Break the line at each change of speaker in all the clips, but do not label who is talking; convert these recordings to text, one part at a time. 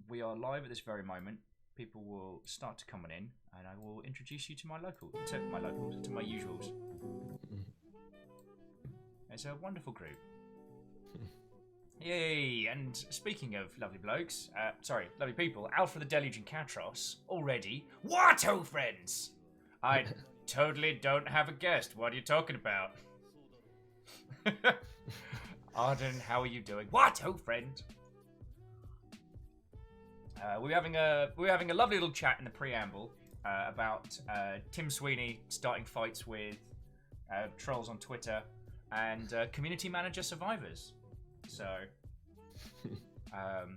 we are live at this very moment. People will start to come in, and I will introduce you to my usuals. It's a wonderful group. Yay! And speaking of lovely blokes, lovely people, Alpha the Deluge and Katros already. What, oh friends? I totally don't have a guest. What are you talking about? Arden, how are you doing? What, oh friend? We were having a lovely little chat in the preamble about Tim Sweeney starting fights with trolls on Twitter and community manager survivors. So,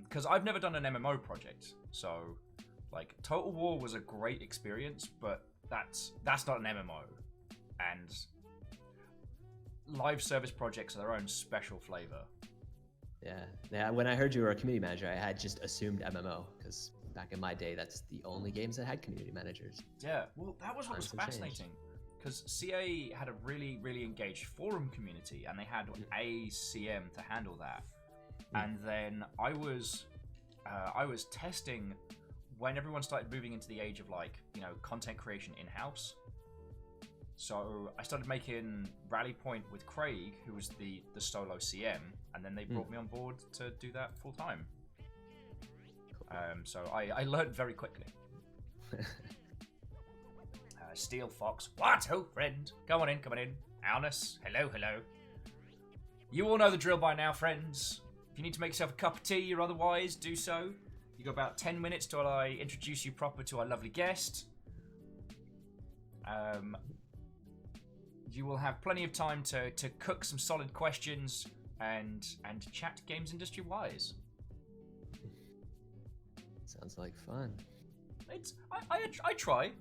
because I've never done an MMO project, so like Total War was a great experience, but that's not an MMO, and live service projects are their own special flavor.
Yeah. When I heard you were a community manager, I had just assumed MMO because back in my day, that's the only games that had community managers.
Yeah, well, that was what was fascinating. Because CA had a really, really engaged forum community, and they had a CM to handle that. And then I was testing when everyone started moving into the age of content creation in-house. So I started making Rally Point with Craig, who was the solo CM, and then they brought me on board to do that full time. So I learned very quickly. Steel Fox, what, oh friend? Come on in. Alnus, hello. You all know the drill by now, friends. If you need to make yourself a cup of tea or otherwise, do so. You got about 10 minutes till I introduce you proper to our lovely guest. You will have plenty of time to cook some solid questions and chat games industry wise.
Sounds like fun.
I try.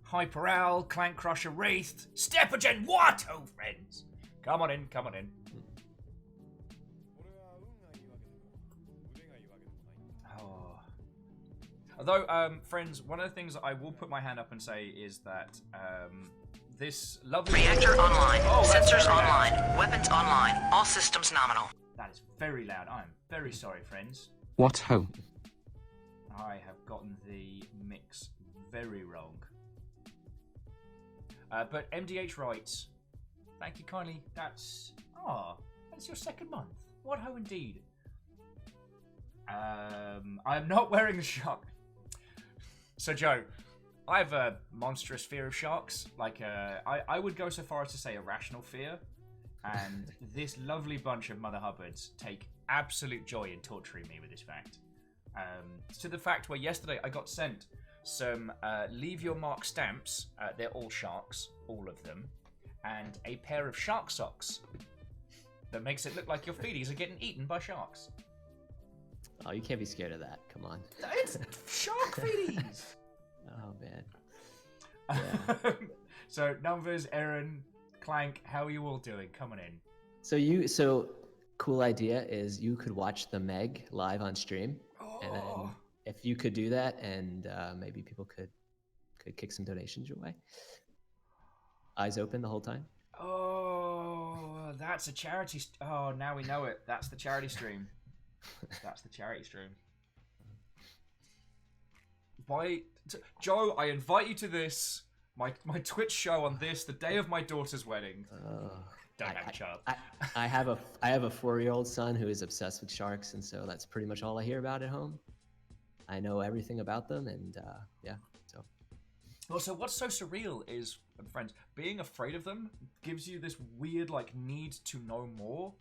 Hyper Owl, Clank Crusher, Wraith, Stepagen, what, oh friends? Come on in. Oh. Although, friends, one of the things that I will put my hand up and say is that this lovely
reactor online, sensors online, weapons online, all systems nominal.
That is very loud. I am very sorry, friends.
What ho?
I have gotten the mix very wrong. But MDH writes, thank you kindly. That's your second month. What ho indeed. I am not wearing the shark. So Joe, I have a monstrous fear of sharks. I would go so far as to say irrational fear. And this lovely bunch of Mother Hubbards take absolute joy in torturing me with this fact. To the fact where yesterday I got sent some Leave Your Mark stamps. They're all sharks, all of them. And a pair of shark socks that makes it look like your feeties are getting eaten by sharks.
Oh, you can't be scared of that. Come on.
It's shark feeties!
Oh, man.
Yeah. So, Numbers, Aaron, Clank, how are you all doing? Coming in.
So cool idea is you could watch the Meg live on stream.
Oh.
And then if you could do that, and maybe people could kick some donations your way. Eyes open the whole time.
Oh, that's a charity. Oh, now we know it. That's the charity stream. Joe, I invite you to this, my Twitch show on this, the day of my daughter's wedding. Don't have a child.
I have a 4-year-old son who is obsessed with sharks, and so that's pretty much all I hear about at home. I know everything about them, and yeah. So.
Well, so what's so surreal is, friends, being afraid of them gives you this weird need to know more.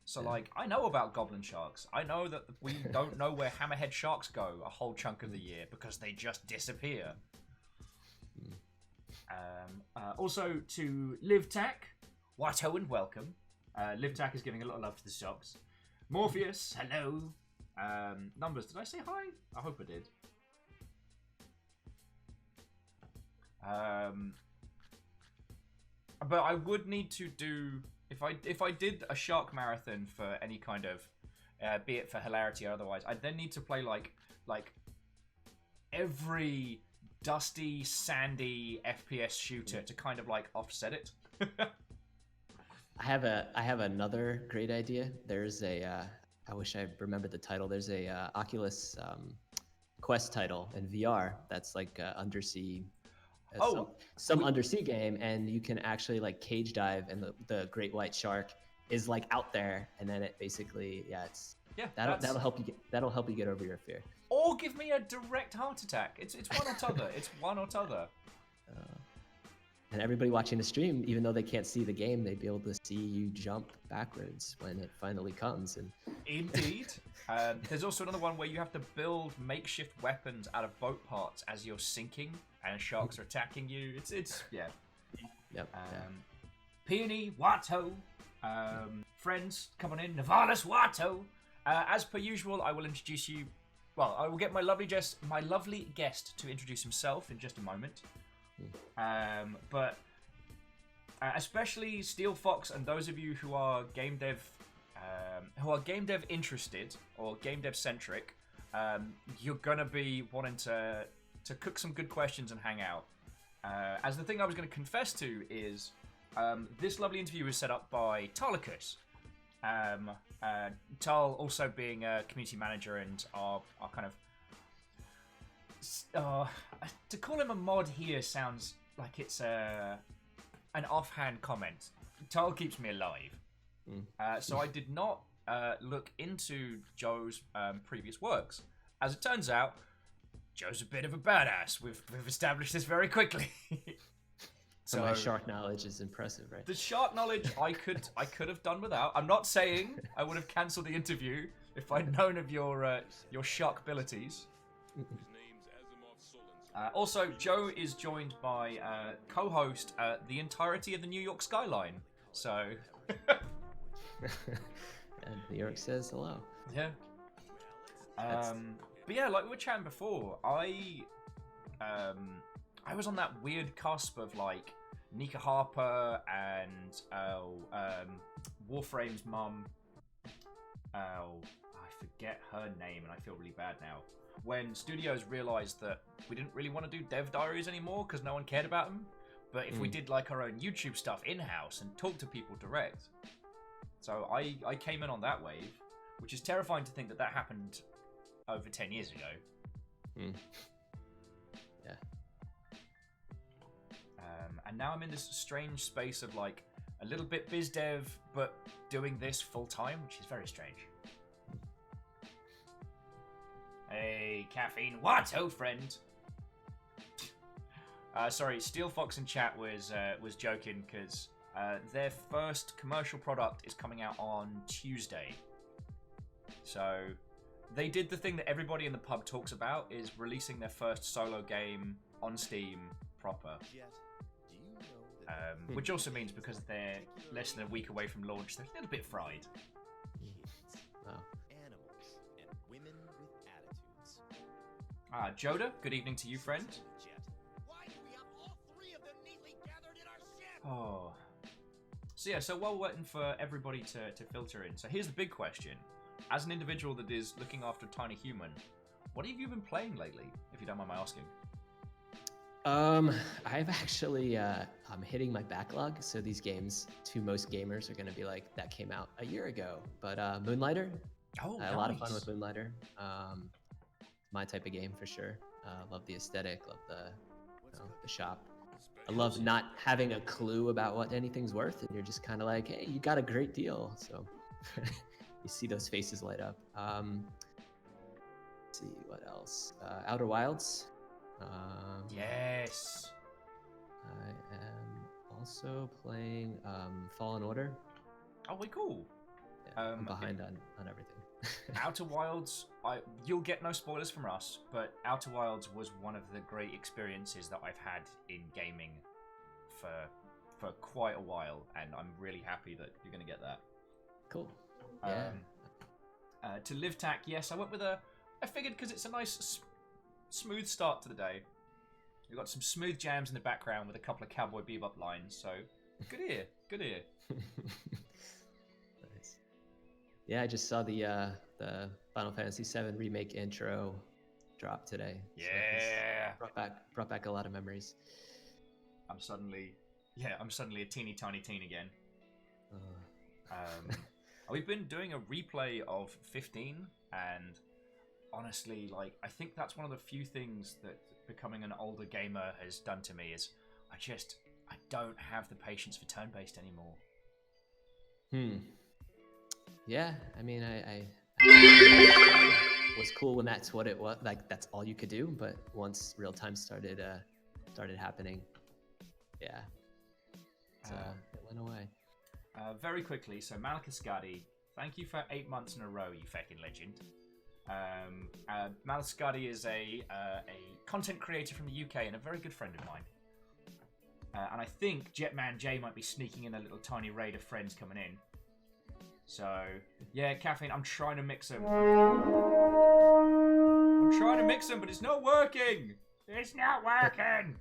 So I know about goblin sharks. I know that we don't know where hammerhead sharks go a whole chunk of the year because they just disappear. Also to LiveTac, Watto and welcome. LiveTac is giving a lot of love to the socks. Morpheus, hello. Numbers, did I say hi? I hope I did. But I would need to do, if I did a shark marathon for any kind of, be it for hilarity or otherwise, I'd then need to play like every dusty, sandy FPS shooter to kind of offset it.
I have another great idea. There's a I wish I remembered the title. There's a Oculus Quest title in VR that's like undersea, some
we-
undersea game, and you can actually like cage dive, and the great white shark is like out there, and then it basically that'll help you get over your fear.
Or give me a direct heart attack. It's one or t'other. It's one or t'other.
And everybody watching the stream, even though they can't see the game, they'd be able to see you jump backwards when it finally comes. And
Indeed. There's also another one where you have to build makeshift weapons out of boat parts as you're sinking and sharks are attacking you. It's yeah.
Yep.
Peony, Watto, friends, come on in. Navalis, Watto. As per usual, I will introduce you. Well, I will get my lovely guest to introduce himself in just a moment. But especially Steel Fox and those of you who are game dev interested or game dev centric, you're gonna be wanting to cook some good questions and hang out. As the thing I was going to confess to is this lovely interview was set up by Talicus. Tal also being a community manager and our kind of to call him a mod here sounds like it's an offhand comment. Tal keeps me alive. So I did not look into Joe's previous works. As it turns out, Joe's a bit of a badass. We've established this very quickly.
So my shark knowledge is impressive, right?
The shark knowledge I could have done without. I'm not saying I would have cancelled the interview if I'd known of your shark abilities. Also, Joe is joined by co-host the entirety of the New York skyline. So,
and New York says hello.
Yeah. But yeah, like we were chatting before, I was on that weird cusp of like Nika Harper and Warframe's mum. I forget her name, and I feel really bad now. When studios realized that we didn't really want to do dev diaries anymore because no one cared about them, but if we did like our own YouTube stuff in-house and talk to people direct. So I came in on that wave, which is terrifying to think that happened over 10 years ago.
Yeah.
And now I'm in this strange space of like a little bit biz dev, but doing this full time, which is very strange. Hey, caffeine, Watto friend. Sorry, Steel Fox in chat was joking because their first commercial product is coming out on Tuesday. So they did the thing that everybody in the pub talks about, is releasing their first solo game on Steam proper. Which also means because they're less than a week away from launch, they're a little bit fried.
Wow.
Joda, good evening to you, friend. Oh. So yeah, so while we're waiting for everybody to filter in, so here's the big question. As an individual that is looking after a tiny human, what have you been playing lately, if you don't mind my asking?
I've actually, I'm hitting my backlog, so these games, to most gamers, are going to be like, that came out a year ago. But Moonlighter,
nice.
A lot of fun with Moonlighter. My type of game for sure. Love the aesthetic, love the shop. I love not having a clue about what anything's worth, and you're just kind of like, hey, you got a great deal. So you see those faces light up. Let's see what else. Outer Wilds.
Yes.
I am also playing Fallen Order.
Oh, way cool.
Yeah, I'm behind on everything.
Outer Wilds, you'll get no spoilers from us, but Outer Wilds was one of the great experiences that I've had in gaming for quite a while, and I'm really happy that you're going to get that.
Cool. Yeah.
To Live Tack, yes, I went with I figured because it's a nice smooth start to the day. We've got some smooth jams in the background with a couple of Cowboy Bebop lines, so good ear.
Nice. Yeah, I just saw the Final Fantasy VII Remake intro drop today.
Yeah.
So brought back a lot of memories.
I'm suddenly a teeny tiny teen again. We've been doing a replay of 15, and honestly, like, I think that's one of the few things that becoming an older gamer has done to me is I don't have the patience for turn-based anymore.
Yeah, I mean, I was cool when that's what it was, like that's all you could do. But once real time started happening, yeah, it went away.
Very quickly, so Malakascadi, thank you for 8 months in a row, you fucking legend. Malakascadi is a content creator from the UK and a very good friend of mine. And I think Jetman J might be sneaking in a little tiny raid of friends coming in. So, yeah, Caffeine, I'm trying to mix them. I'm trying to mix them, but it's not working! It's not working!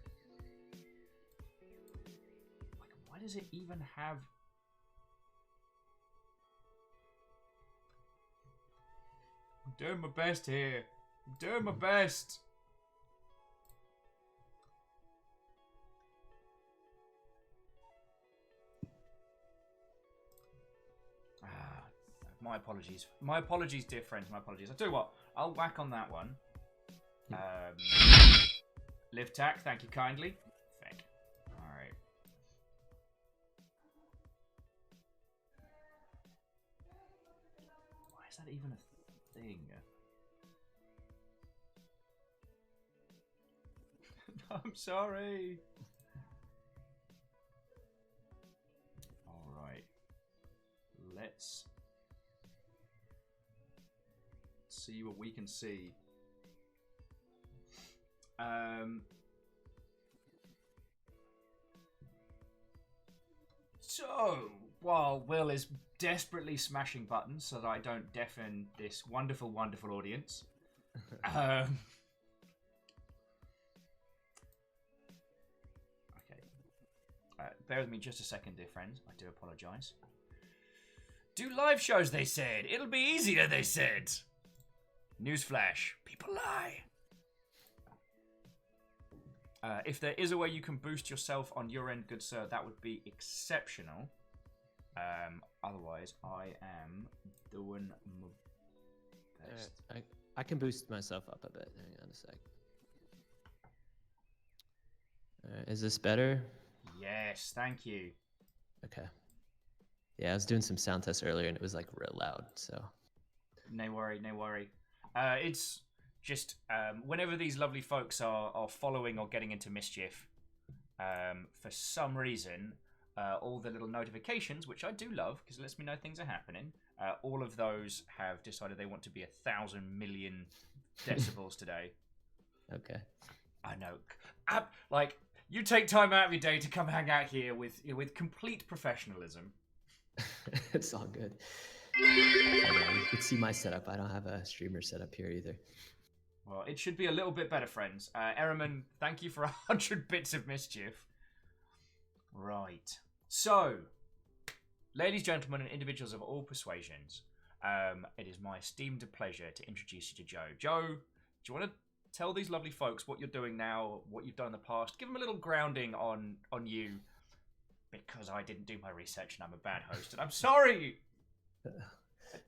Like, why does it even have... I'm doing my best here. I'm doing my best. My apologies. My apologies, dear friends. My apologies. I'll tell you what. I'll whack on that one. Live Tack, thank you kindly. Thank you. Alright. Why is that even a thing? I'm sorry. Alright. Let's see what we can see. So, while Will is desperately smashing buttons so that I don't deafen this wonderful, wonderful audience, okay. Bear with me just a second, dear friends. I do apologise. Do live shows, they said. It'll be easier, they said. Newsflash. People lie. If there is a way you can boost yourself on your end, good sir, that would be exceptional. Otherwise, I am doing my best.
I can boost myself up a bit. Hang on a sec. Is this better?
Yes, thank you.
Okay. Yeah, I was doing some sound tests earlier and it was like real loud, so.
No worry, no worry. It's just whenever these lovely folks are following or getting into mischief, for some reason, all the little notifications, which I do love because it lets me know things are happening, all of those have decided they want to be 1,000 million decibels today.
Okay.
I know. Like, you take time out of your day to come hang out here with complete professionalism.
It's all good. You can see my setup. I don't have a streamer setup here either.
Well, it should be a little bit better, friends. Eriman, thank you for 100 bits of mischief. Right. So, ladies, gentlemen, and individuals of all persuasions, it is my esteemed pleasure to introduce you to Joe. Joe, do you want to tell these lovely folks what you're doing now, what you've done in the past? Give them a little grounding on you, because I didn't do my research and I'm a bad host, and I'm sorry!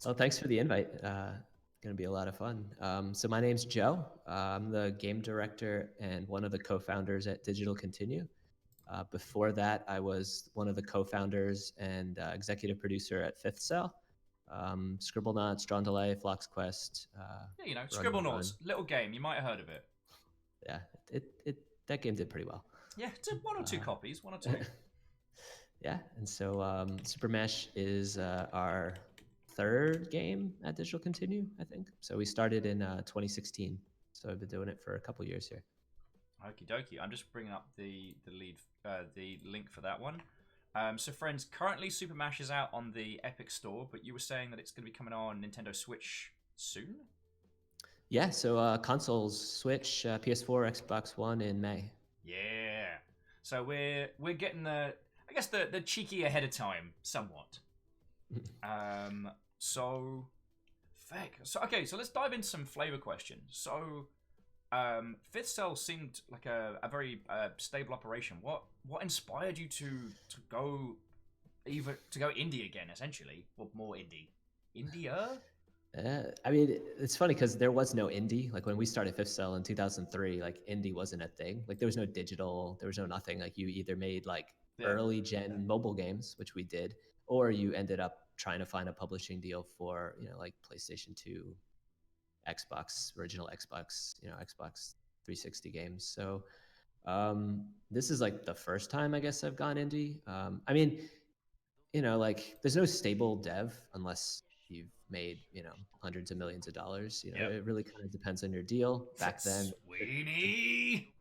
Well, thanks for the invite. Going to be a lot of fun. So my name's Joe. I'm the game director and one of the co-founders at Digital Continue. Before that, I was one of the co-founders and executive producer at Fifth Cell, Scribblenauts, Drawn to Life, Flox Quest.
Yeah, you know, Scribblenauts, little game. You might have heard of it.
Yeah, that game did pretty well.
Yeah, it's one or two copies, one or two.
Yeah, and so SuperMash is our third game at Digital Continue, I think. So we started in 2016. So I've been doing it for a couple years here.
Okie dokie. I'm just bringing up the link for that one. So friends, currently SuperMash is out on the Epic Store, but you were saying that it's going to be coming on Nintendo Switch soon?
Yeah, so consoles, Switch, PS4, Xbox One in May.
Yeah. So we're getting the cheeky ahead of time, somewhat. So okay, so let's dive into some flavor questions. So, Fifth Cell seemed like a very stable operation. What inspired you to go even to go indie again, essentially, or more indie. India?
I mean, it's funny because there was no indie. Like when we started Fifth Cell in 2003, like indie wasn't a thing. Like there was no digital, there was no nothing. Like you either made like early gen mobile games, which we did, or you ended up trying to find a publishing deal for, like PlayStation 2, Xbox, original Xbox, Xbox 360 games. So this is like the first time I guess I've gone indie. I mean, like there's no stable dev unless you've made, hundreds of millions of dollars. It really kind of depends on your deal. Back then,
Sweeney,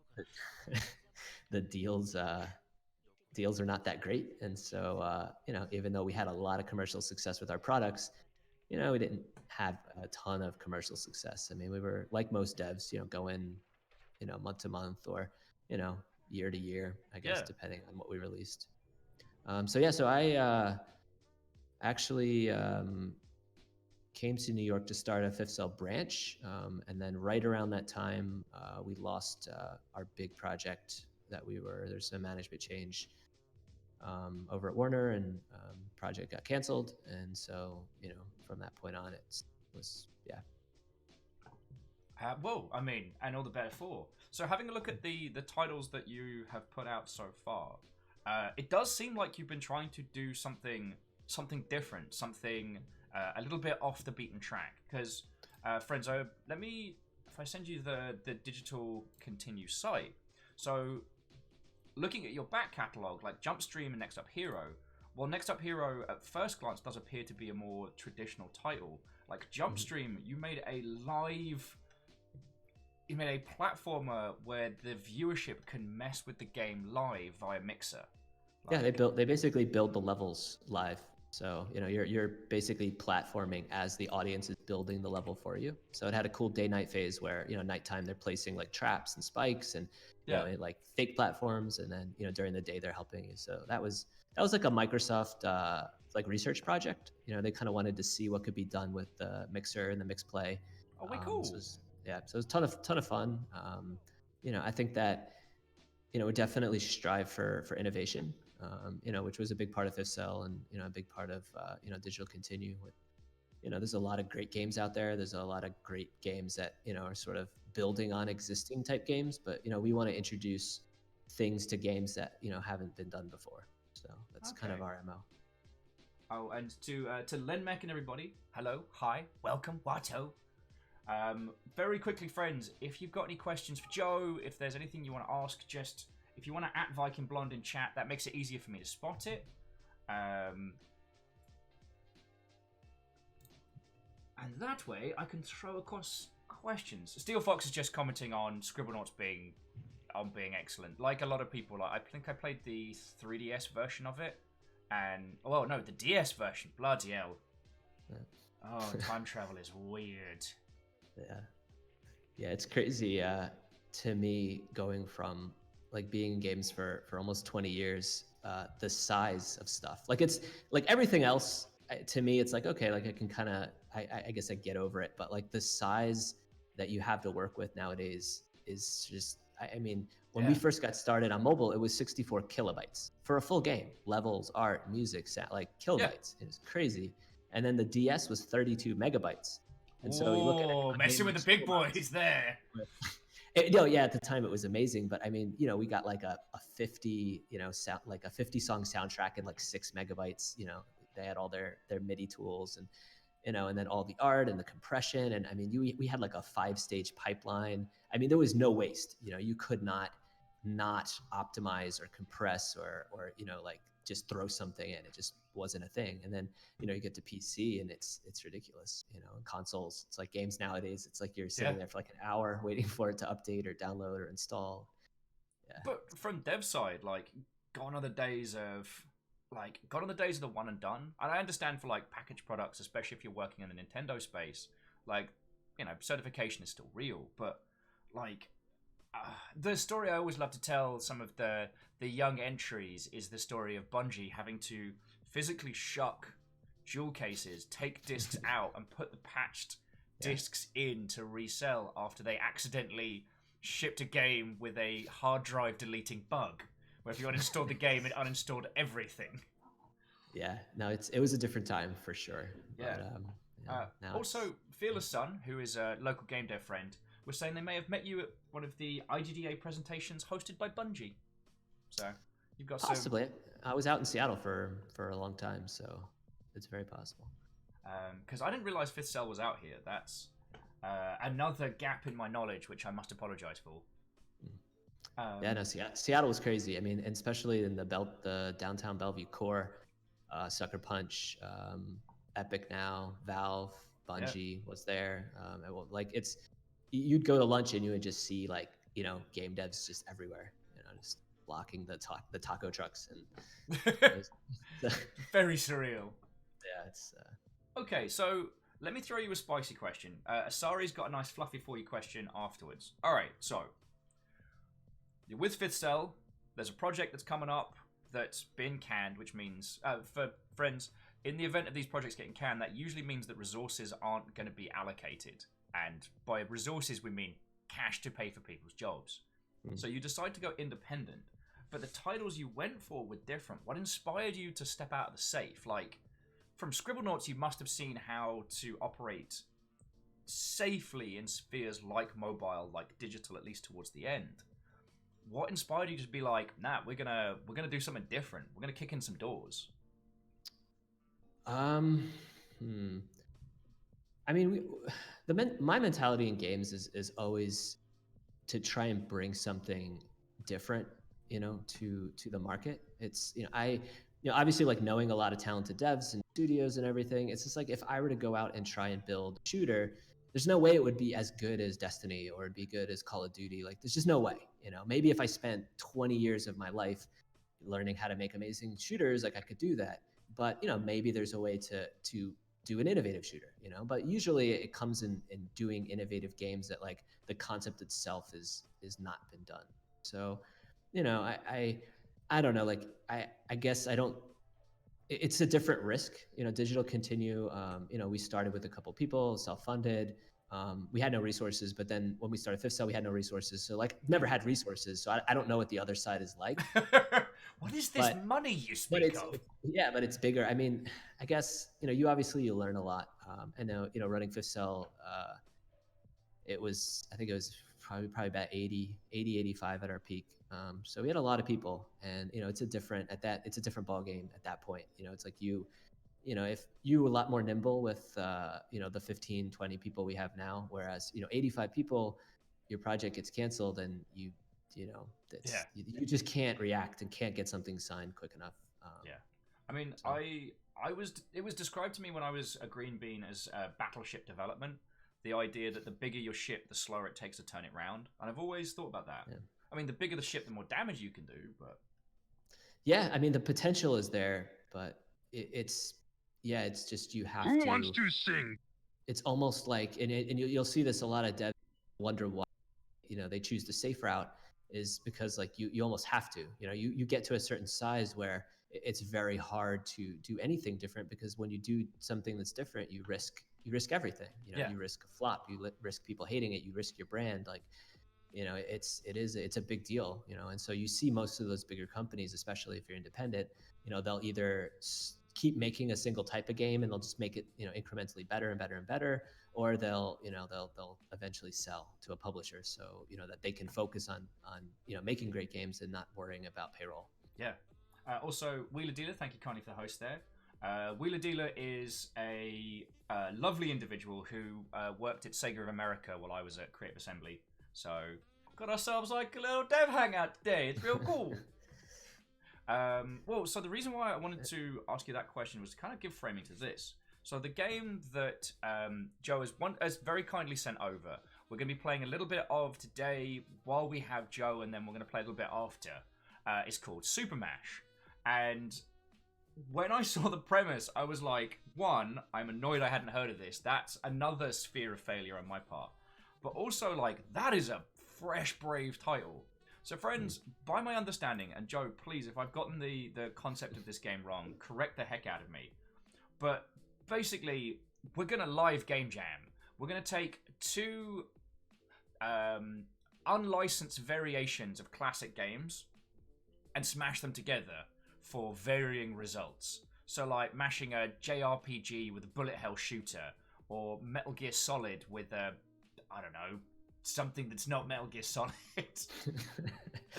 the deals are not that great, and so even though we had a lot of commercial success with our products, we didn't have a ton of commercial success. I mean, we were like most devs, going, month to month or year to year, I guess, depending on what we released. So I actually came to New York to start a Fifth Cell branch, and then right around that time, we lost our big project that there's a management change over at Warner, and project got canceled, and so from that point on, it was
well, I mean, and all the better for. So having a look at the titles that you have put out so far, it does seem like you've been trying to do something different, something a little bit off the beaten track. Because, Frenzo, if I send you the Digital Continue site, so looking at your back catalogue, like Jumpstream and Next Up Hero, well, Next Up Hero at first glance does appear to be a more traditional title. Like Jumpstream, you made a platformer where the viewership can mess with the game live via Mixer.
They basically build the levels live. So you're basically platforming as the audience is building the level for you. So it had a cool day-night phase where nighttime they're placing like traps and spikes and like fake platforms, and then during the day they're helping you. So that was like a Microsoft like research project. They kind of wanted to see what could be done with the Mixer and the Mix Play.
Oh, way cool.
So it was a ton of fun. I think that we definitely strive for innovation. Which was a big part of Fifth Cell, and a big part of Digital Continue. With there's a lot of great games out there. There's a lot of great games that are sort of building on existing type games, but we want to introduce things to games that haven't been done before. So that's kind of our MO.
Oh, and to Lenmec and everybody, hello, hi, welcome, Wato. Very quickly, friends, if you've got any questions for Joe, if there's anything you want to ask, just if you want to @ Viking Blonde in chat, that makes it easier for me to spot it. And that way, I can throw across questions. Steel Fox is just commenting on Scribblenauts being excellent. Like a lot of people, I think I played the 3DS version of it, and the DS version. Bloody hell! Oh, time travel is weird.
Yeah, it's crazy to me going from like being in games for almost 20 years, the size of stuff. Like it's like everything else to me, it's like, okay, like I can kind of, I guess I get over it, but like the size that you have to work with nowadays is just, I mean, when we first got started on mobile, it was 64 kilobytes for a full game, levels, art, music, sound, like kilobytes. It was crazy. And then the DS was 32 megabytes. And so you look at it,
messing with the big boys there.
At the time it was amazing, but I mean, we got like a 50, sound, like a 50 song soundtrack in like 6 megabytes. They had all their MIDI tools, and and then all the art and the compression, and I mean, we had like a 5-stage pipeline. I mean, there was no waste. You could not optimize or compress or like just throw something in. It just wasn't a thing. And then you get to PC and it's ridiculous. Consoles, it's like games nowadays, it's like you're sitting there for like an hour waiting for it to update or download or install.
But from dev side, like gone are the days of the one and done. And I understand for like packaged products, especially if you're working in the Nintendo space, like certification is still real. But like the story I always love to tell some of the young entries is the story of Bungie having to physically shuck jewel cases, take discs out, and put the patched discs in to resell after they accidentally shipped a game with a hard drive deleting bug, where if you uninstalled the game, it uninstalled everything.
Yeah, no, it was a different time for sure.
Yeah.
But, now
Also, Fearless Sun, who is a local game dev friend, was saying they may have met you at one of the IGDA presentations hosted by Bungie. So you've got
possibly. I was out in Seattle for a long time, so it's very possible.
Because I didn't realize Fifth Cell was out here. That's another gap in my knowledge, which I must apologize for.
Yeah, no, Seattle was crazy. I mean, and especially in the downtown Bellevue core, Sucker Punch, Epic Now, Valve, Bungie was there. You'd go to lunch and you would just see like game devs just everywhere, just blocking the taco trucks and
very surreal.
Yeah, it's
okay. So let me throw you a spicy question. Asari's got a nice fluffy for you question afterwards. All right, so with Fifth Cell, there's a project that's coming up that's been canned, which means, for friends, in the event of these projects getting canned, that usually means that resources aren't going to be allocated. And by resources, we mean cash to pay for people's jobs. So you decide to go independent, but the titles you went for were different. What inspired you to step out of the safe? Like, from Scribblenauts, you must have seen how to operate safely in spheres like mobile, like digital, at least towards the end. What inspired you to be like, nah, we're gonna do something different. We're gonna kick in some doors.
I mean, my mentality in games is always to try and bring something different, to the market. It's obviously like knowing a lot of talented devs and studios and everything. It's just like if I were to go out and try and build a shooter, there's no way it would be as good as Destiny or it'd be good as Call of Duty. Like, there's just no way. Maybe if I spent 20 years of my life learning how to make amazing shooters, like I could do that. But maybe there's a way to do an innovative shooter. But usually it comes in doing innovative games that like the concept itself is not been done. So, I don't know. Like I guess I don't. It's a different risk. Digital Continue. We started with a couple people, self-funded. We had no resources, but then when we started Fifth Cell, we had no resources. So like, never had resources. So I don't know what the other side is like.
What is this money you speak of?
Yeah, but it's bigger. I mean, I guess you learn a lot. I know running Fifth Cell. I think it was probably about 85 at our peak. So we had a lot of people, and it's a different ball game at that point. It's like if you were a lot more nimble with the 15, 20 people we have now, whereas 85 people, your project gets canceled and you just can't react and can't get something signed quick enough.
I mean, so. It was described to me when I was a green bean as battleship development. The idea that the bigger your ship, the slower it takes to turn it round. And I've always thought about that. Yeah. I mean, the bigger the ship, the more damage you can do, but...
Yeah, I mean, the potential is there, but it's just you have to...
Who wants to sing?
It's almost like, and you'll see this a lot of devs wonder why, they choose the safe route, is because like you almost have to. You get to a certain size where it's very hard to do anything different, because when you do something that's different, you risk everything. You risk a flop, you risk people hating it, you risk your brand. Like, it's a big deal. And so you see most of those bigger companies, especially if you're independent, they'll either keep making a single type of game and they'll just make it incrementally better and better and better, or they'll eventually sell to a publisher, so that they can focus on making great games and not worrying about payroll.
Yeah. Also, Wheeler Dealer, thank you kindly for the host there. Wheeler Dealer is a lovely individual who worked at Sega of America while I was at Creative Assembly. So, got ourselves like a little dev hangout today. It's real cool. Well, so the reason why I wanted to ask you that question was to kind of give framing to this. So the game that Joe has very kindly sent over, we're going to be playing a little bit of today while we have Joe, and then we're going to play a little bit after. It's called SuperMash. And when I saw the premise, I was like, one, I'm annoyed I hadn't heard of this. That's another sphere of failure on my part. But also, like, that is a fresh, brave title. So, friends, by my understanding, and Joe, please, if I've gotten the concept of this game wrong, correct the heck out of me. But basically, we're going to live game jam. We're going to take two unlicensed variations of classic games and smash them together for varying results. So like mashing a JRPG with a bullet hell shooter, or Metal Gear Solid with a, I don't know, something that's not Metal Gear Solid.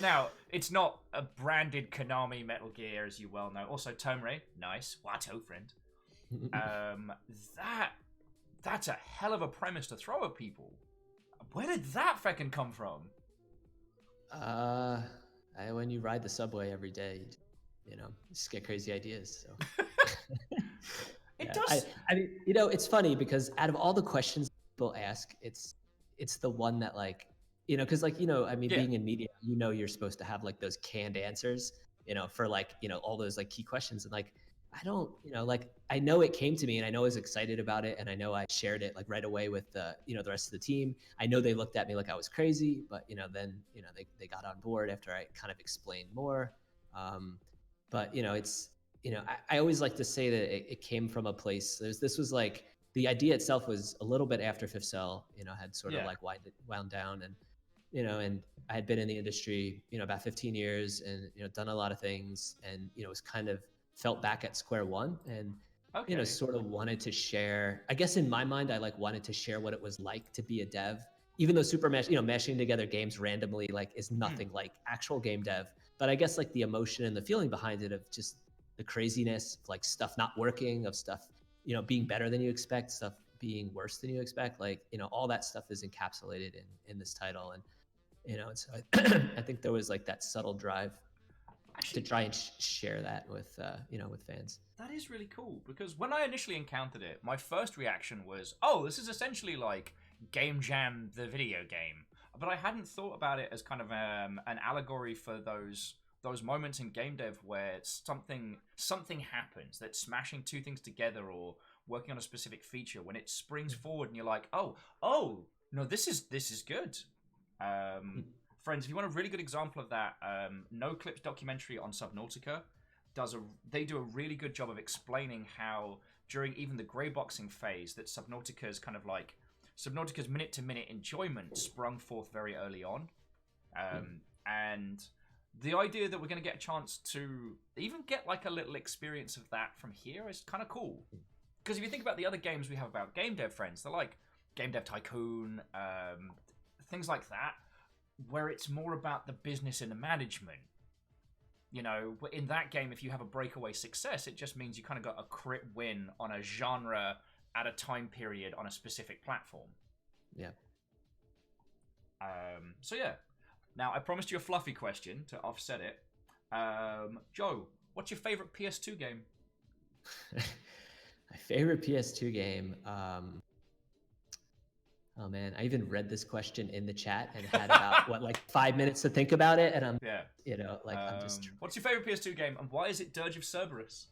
Now, it's not a branded Konami Metal Gear, as you well know. Also, Tomre, nice. Watto, friend. That's a hell of a premise to throw at people. Where did that feckin' come from?
When you ride the subway every day, you just get crazy ideas. So
It does.
I mean, it's funny because out of all the questions people ask, it's the one that like, because like, I mean, being in media, you're supposed to have like those canned answers, for like, all those like key questions. And like, I don't, like, I know it came to me and I know I was excited about it. And I know I shared it like right away with the, the rest of the team. I know they looked at me like I was crazy, but, then, they got on board after I kind of explained more. But, it's, I always like to say that it came from a place. This was like, the idea itself was a little bit after Fifth Cell, had sort of like wound down, and, and I had been in the industry, about 15 years and, done a lot of things, and, was kind of felt back at square one, and, sort of wanted to share, I guess in my mind, I like wanted to share what it was like to be a dev, even though SuperMash, mashing together games randomly, like is nothing like actual game dev. But I guess like the emotion and the feeling behind it of just the craziness of like stuff not working, of stuff, being better than you expect, stuff being worse than you expect. Like, all that stuff is encapsulated in this title. And, and so I think there was like that subtle drive to try and share that with, with fans.
That is really cool, because when I initially encountered it, my first reaction was, oh, this is essentially like Game Jam, the video game. But I hadn't thought about it as kind of an allegory for those moments in game dev where something happens, that's smashing two things together or working on a specific feature, when it springs forward and you're like, oh no, this is good. Friends, if you want a really good example of that, No Clips documentary on Subnautica they do a really good job of explaining how during even the grey boxing phase that Subnautica's minute to minute enjoyment sprung forth very early on. And the idea that we're going to get a chance to even get like a little experience of that from here is kind of cool. Because if you think about the other games we have about game dev, friends, they're like Game Dev Tycoon, things like that, where it's more about the business and the management. In that game, if you have a breakaway success, it just means you kind of got a crit win on a genre at a time period on a specific platform.
Yeah.
So yeah. Now, I promised you a fluffy question to offset it. Joe, what's your favorite PS2 game?
My favorite PS2 game. Oh man, I even read this question in the chat and had about 5 minutes to think about it, and I'm I'm just.
What's your favorite PS2 game, and why is it Dirge of Cerberus?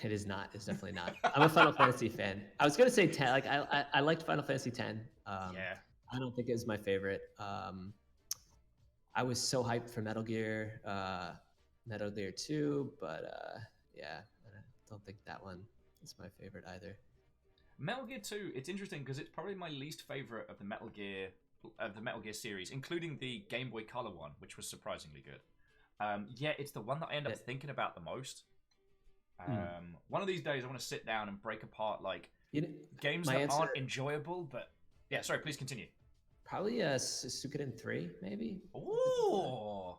It is not. It's definitely not. I'm a Final Fantasy fan. I was gonna say 10. Like I liked Final Fantasy 10. I don't think it was my favorite. I was so hyped for Metal Gear 2, but I don't think that one is my favorite either.
Metal Gear 2, it's interesting because it's probably my least favorite of the Metal Gear series, including the Game Boy Color one, which was surprisingly good. It's the one that I end up thinking about the most. One of these days, I want to sit down and break apart games that aren't enjoyable. But yeah, sorry, please continue.
Probably Suikoden 3, maybe.
Oh,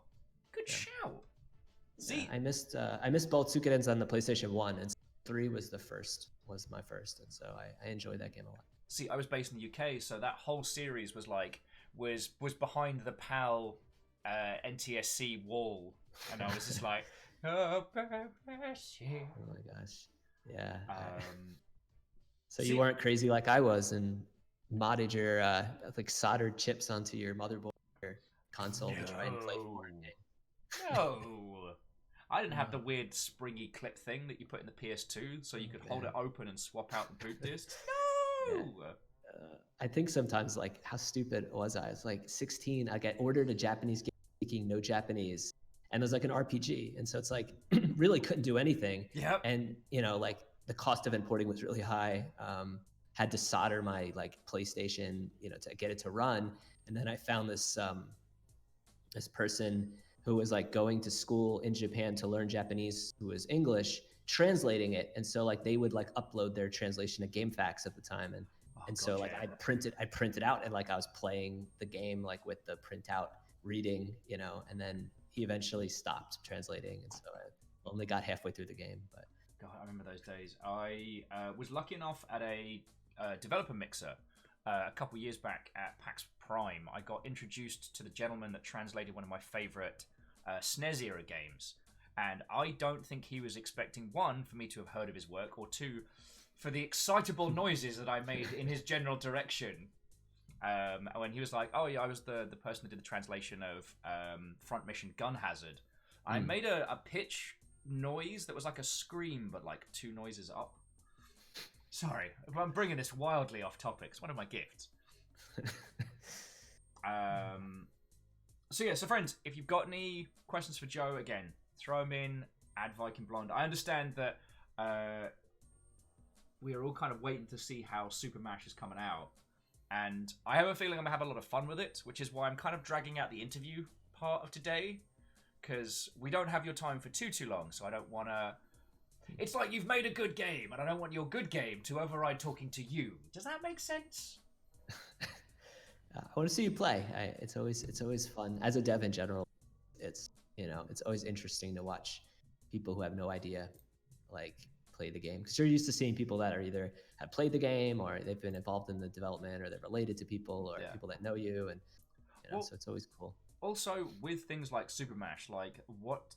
good shout. See,
I missed both Suikodens on the PlayStation 1, and 3 was my first, and so I enjoyed that game a lot.
See, I was based in the UK, so that whole series was behind the PAL NTSC wall, and I was just like, oh
my gosh, yeah. So
see,
you weren't crazy like I was and modded your soldered chips onto your motherboard or console to try and play for it.
No. I didn't have the weird springy clip thing that you put in the PS2 so you could hold it open and swap out the boot discs. No!
Yeah. I think sometimes, how stupid was I? I was 16, I got ordered a Japanese game speaking no Japanese, and it was an RPG, and so it's really couldn't do anything.
Yep.
And, the cost of importing was really high. Had to solder my PlayStation, to get it to run. And then I found this person who was going to school in Japan to learn Japanese, who was English, translating it. And so like they would like upload their translation to GameFAQs at the time. And so like I printed out and like I was playing the game like with the printout reading, you know, and then he eventually stopped translating. And so I only got halfway through the game, but.
God, I remember those days. I was lucky enough at a developer mixer a couple years back at PAX Prime. I got introduced to the gentleman that translated one of my favorite SNES era games, and I don't think he was expecting, one, for me to have heard of his work, or two, for the excitable noises that I made in his general direction. When he was like, "Oh yeah, I was the person that did the translation of Front Mission Gun Hazard." I made a pitch noise that was like a scream, but like 2 noises up. Sorry, I'm bringing this wildly off topic. It's one of my gifts. So friends, if you've got any questions for Joe, again, throw them in. Add Viking Blonde. I understand that we are all kind of waiting to see how SuperMash is coming out, and I have a feeling I'm gonna have a lot of fun with it, which is why I'm kind of dragging out the interview part of today, because we don't have your time for too long, so I don't want to... It's like you've made a good game, and I don't want your good game to override talking to you. Does that make sense?
I want to see you play. It's always fun. As a dev in general, it's always interesting to watch people who have no idea, like, play the game. Because you're used to seeing people that are either have played the game, or they've been involved in the development, or they're related to people, or people that know you, and so it's always cool.
Also, with things like SuperMash, like what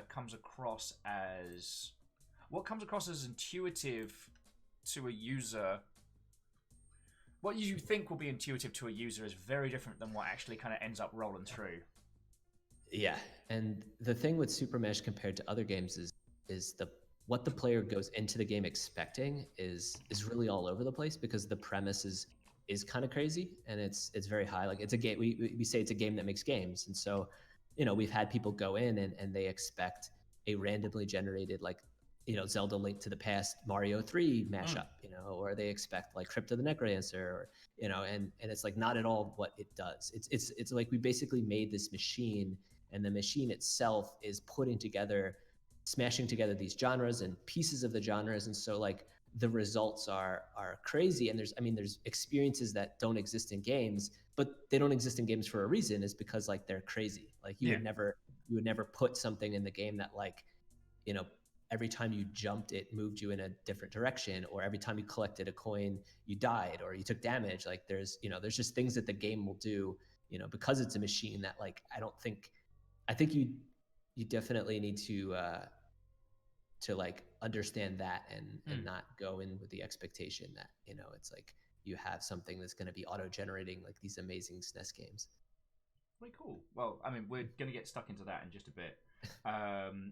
comes across as intuitive to a user. What you think will be intuitive to a user is very different than what actually kind of ends up rolling through.
Yeah, and the thing with SuperMesh compared to other games is what the player goes into the game expecting is really all over the place, because the premise is kind of crazy, and it's very high. Like, it's a game, we say it's a game that makes games, and so we've had people go in and they expect a randomly generated, like, Zelda Link to the Past Mario 3 mashup, or they expect like Crypt of the Necrodancer, or and it's like not at all what it does. It's like we basically made this machine, and the machine itself is smashing together these genres and pieces of the genres, and so like the results are crazy. And there's experiences that don't exist in games, but they don't exist in games for a reason. Is because like they're crazy. Like you would never put something in the game that, like, every time you jumped, it moved you in a different direction, or every time you collected a coin, you died, or you took damage. Like there's just things that the game will do, because it's a machine, that like I think you definitely need to like understand that and not go in with the expectation that, it's like you have something that's going to be auto-generating like these amazing SNES games.
Pretty cool. Well, I mean, we're going to get stuck into that in just a bit.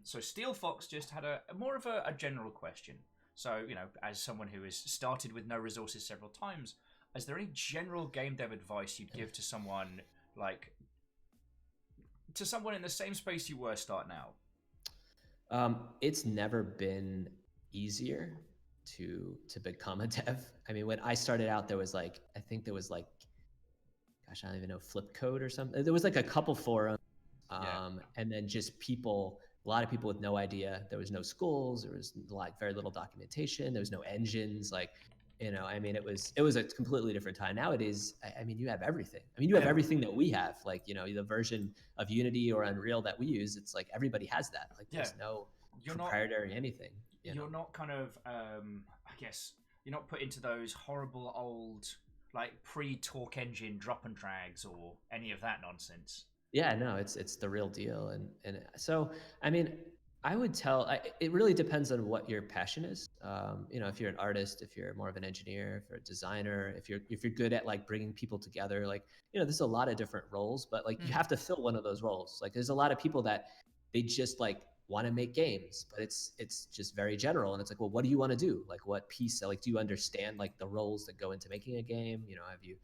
So Steel Fox just had a more of a general question. So, as someone who has started with no resources several times, is there any general game dev advice you'd give to someone in the same space you were starting out?
It's never been easier to become a dev. I mean, when I started out, there was like, I think there was like, gosh, I don't even know, Flip Code or something. There was like a couple forums. And then just a lot of people with no idea. There was no schools. There was very little documentation. There was no engines. Like, I mean, it was a completely different time. Nowadays, I mean, you have everything. I mean, you have everything that we have. Like, the version of Unity or Unreal that we use, it's like everybody has that. Like, there's no proprietary anything.
You're not kind of, I guess, you're not put into those horrible old, like, pre-Talk Engine drop and drags or any of that nonsense.
Yeah, no, it's the real deal. And so, I mean, I would it really depends on what your passion is. If you're an artist, if you're more of an engineer, if you're a designer, if you're good at like bringing people together, like, there's a lot of different roles, but like you have to fill one of those roles. Like, there's a lot of people that they just like want to make games, but it's just very general. And it's like, well, what do you want to do? Like, what piece, like, do you understand like the roles that go into making a game? Have you,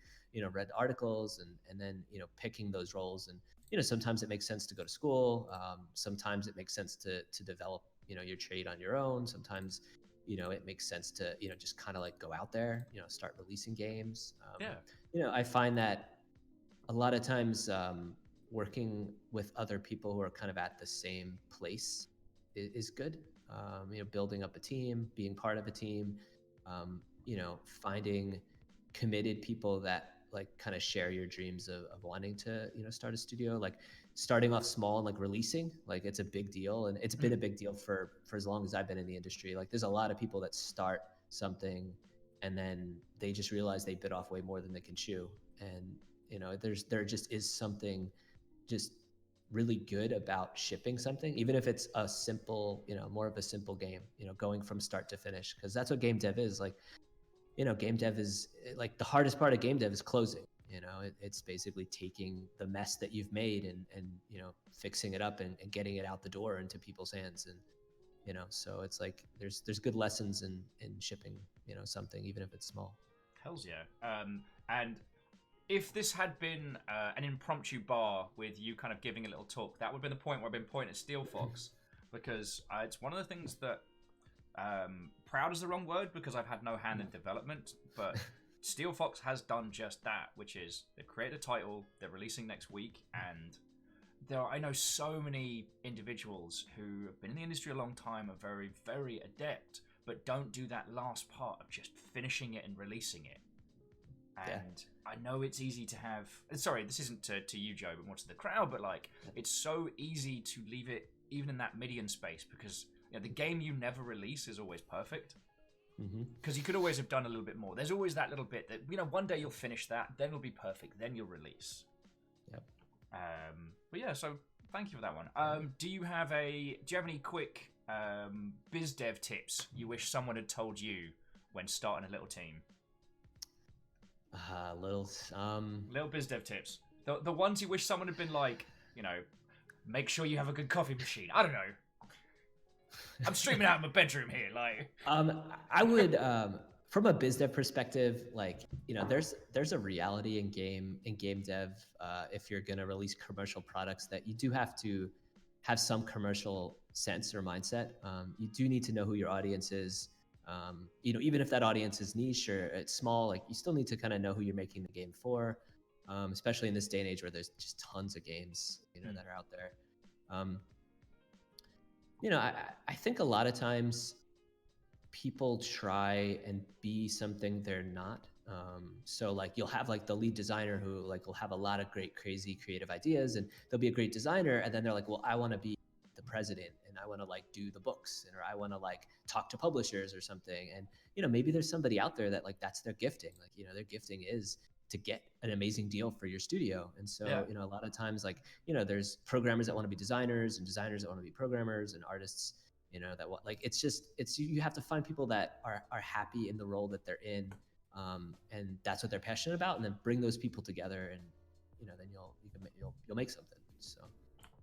read articles and then, picking those roles. And, sometimes it makes sense to go to school. Sometimes it makes sense to develop, your trade on your own. Sometimes, it makes sense to, just kind of like go out there, start releasing games. I find that a lot of times working with other people who are kind of at the same place is good. building up a team, being part of a team, finding committed people that like kind of share your dreams of wanting to, start a studio, like starting off small and like releasing, like it's a big deal. And it's been a big deal for as long as I've been in the industry. Like there's a lot of people that start something and then they just realize they bit off way more than they can chew. And, there just is something just really good about shipping something, even if it's a simple, more of a simple game, going from start to finish, because that's what game dev is. Like, game dev is like the hardest part of game dev is closing. It's basically taking the mess that you've made and fixing it up and getting it out the door into people's hands. And so it's like there's good lessons in shipping something, even if it's small.
Hells yeah. And if this had been an impromptu bar with you kind of giving a little talk, that would have been the point where I've been pointing at Steel Fox, because it's one of the things that proud is the wrong word because I've had no hand in development, but Steel Fox has done just that, which is they create a title, they're releasing next week, and I know so many individuals who have been in the industry a long time, are very, very adept, but don't do that last part of just finishing it and releasing it. And I know it's easy to have, sorry, this isn't to you, Joe, but more to the crowd, but like, it's so easy to leave it even in that median space, because the game you never release is always perfect. Because you could always have done a little bit more. There's always that little bit that, one day you'll finish that, then it'll be perfect, then you'll release.
Yep.
But yeah, so thank you for that one. Do you have any quick biz dev tips you wish someone had told you when starting a little team?
Little
biz dev tips. The ones you wish someone had been like, make sure you have a good coffee machine. I don't know. I'm streaming out in my bedroom here. Like,
I would, from a biz dev perspective, like, there's a reality in game dev. If you're gonna release commercial products, that you do have to have some commercial sense or mindset. You do need to know who your audience is. Even if that audience is niche or it's small, like you still need to kind of know who you're making the game for, especially in this day and age where there's just tons of games, that are out there. I think a lot of times people try and be something they're not. So like you'll have like the lead designer who like will have a lot of great, crazy creative ideas, and they'll be a great designer. And then they're like, well, I want to be the president and I want to like do the books, or I want to like talk to publishers or something. And, maybe there's somebody out there that like, that's their gifting. Like, their gifting is to get an amazing deal for your studio. And so, a lot of times like, there's programmers that want to be designers and designers that want to be programmers and artists, that want, like, you have to find people that are happy in the role that they're in. And that's what they're passionate about. And then bring those people together and, then you'll make something. So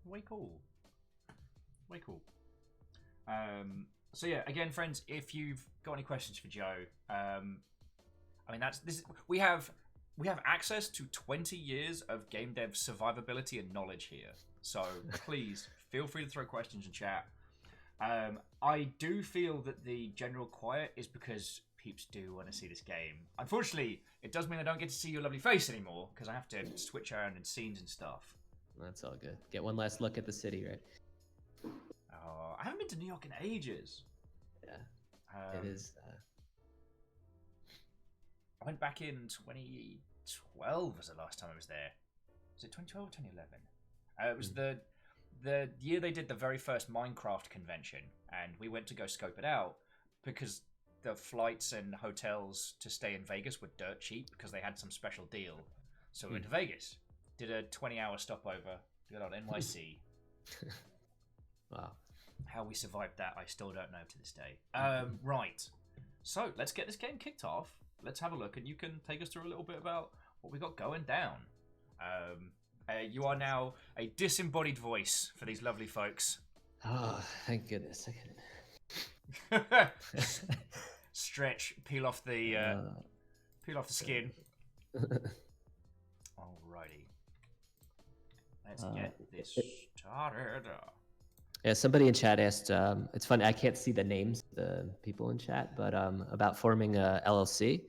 way cool. So yeah, again, friends, if you've got any questions for Joe, we have access to 20 years of game dev survivability and knowledge here. So please feel free to throw questions in chat. I do feel that the general quiet is because peeps do want to see this game. Unfortunately, it does mean I don't get to see your lovely face anymore because I have to switch around in scenes and stuff.
That's all good. Get one last look at the city, right?
Oh, I haven't been to New York in ages.
Yeah, it is.
I went back in 2012 was the last time I was there. Was it 2012 or 2011? It was the year they did the very first Minecraft convention, and we went to go scope it out because the flights and hotels to stay in Vegas were dirt cheap because they had some special deal. So we went to Vegas, did a 20-hour stopover, got on NYC.
Wow.
How we survived that, I still don't know to this day. Right. So let's get this game kicked off. Let's have a look, and you can take us through a little bit about what we got going down. You are now a disembodied voice for these lovely folks.
Oh, thank goodness.
Stretch, peel off the skin. Alrighty. Let's get this started.
Yeah, somebody in chat asked, it's funny, I can't see the names of the people in chat, but about forming a LLC.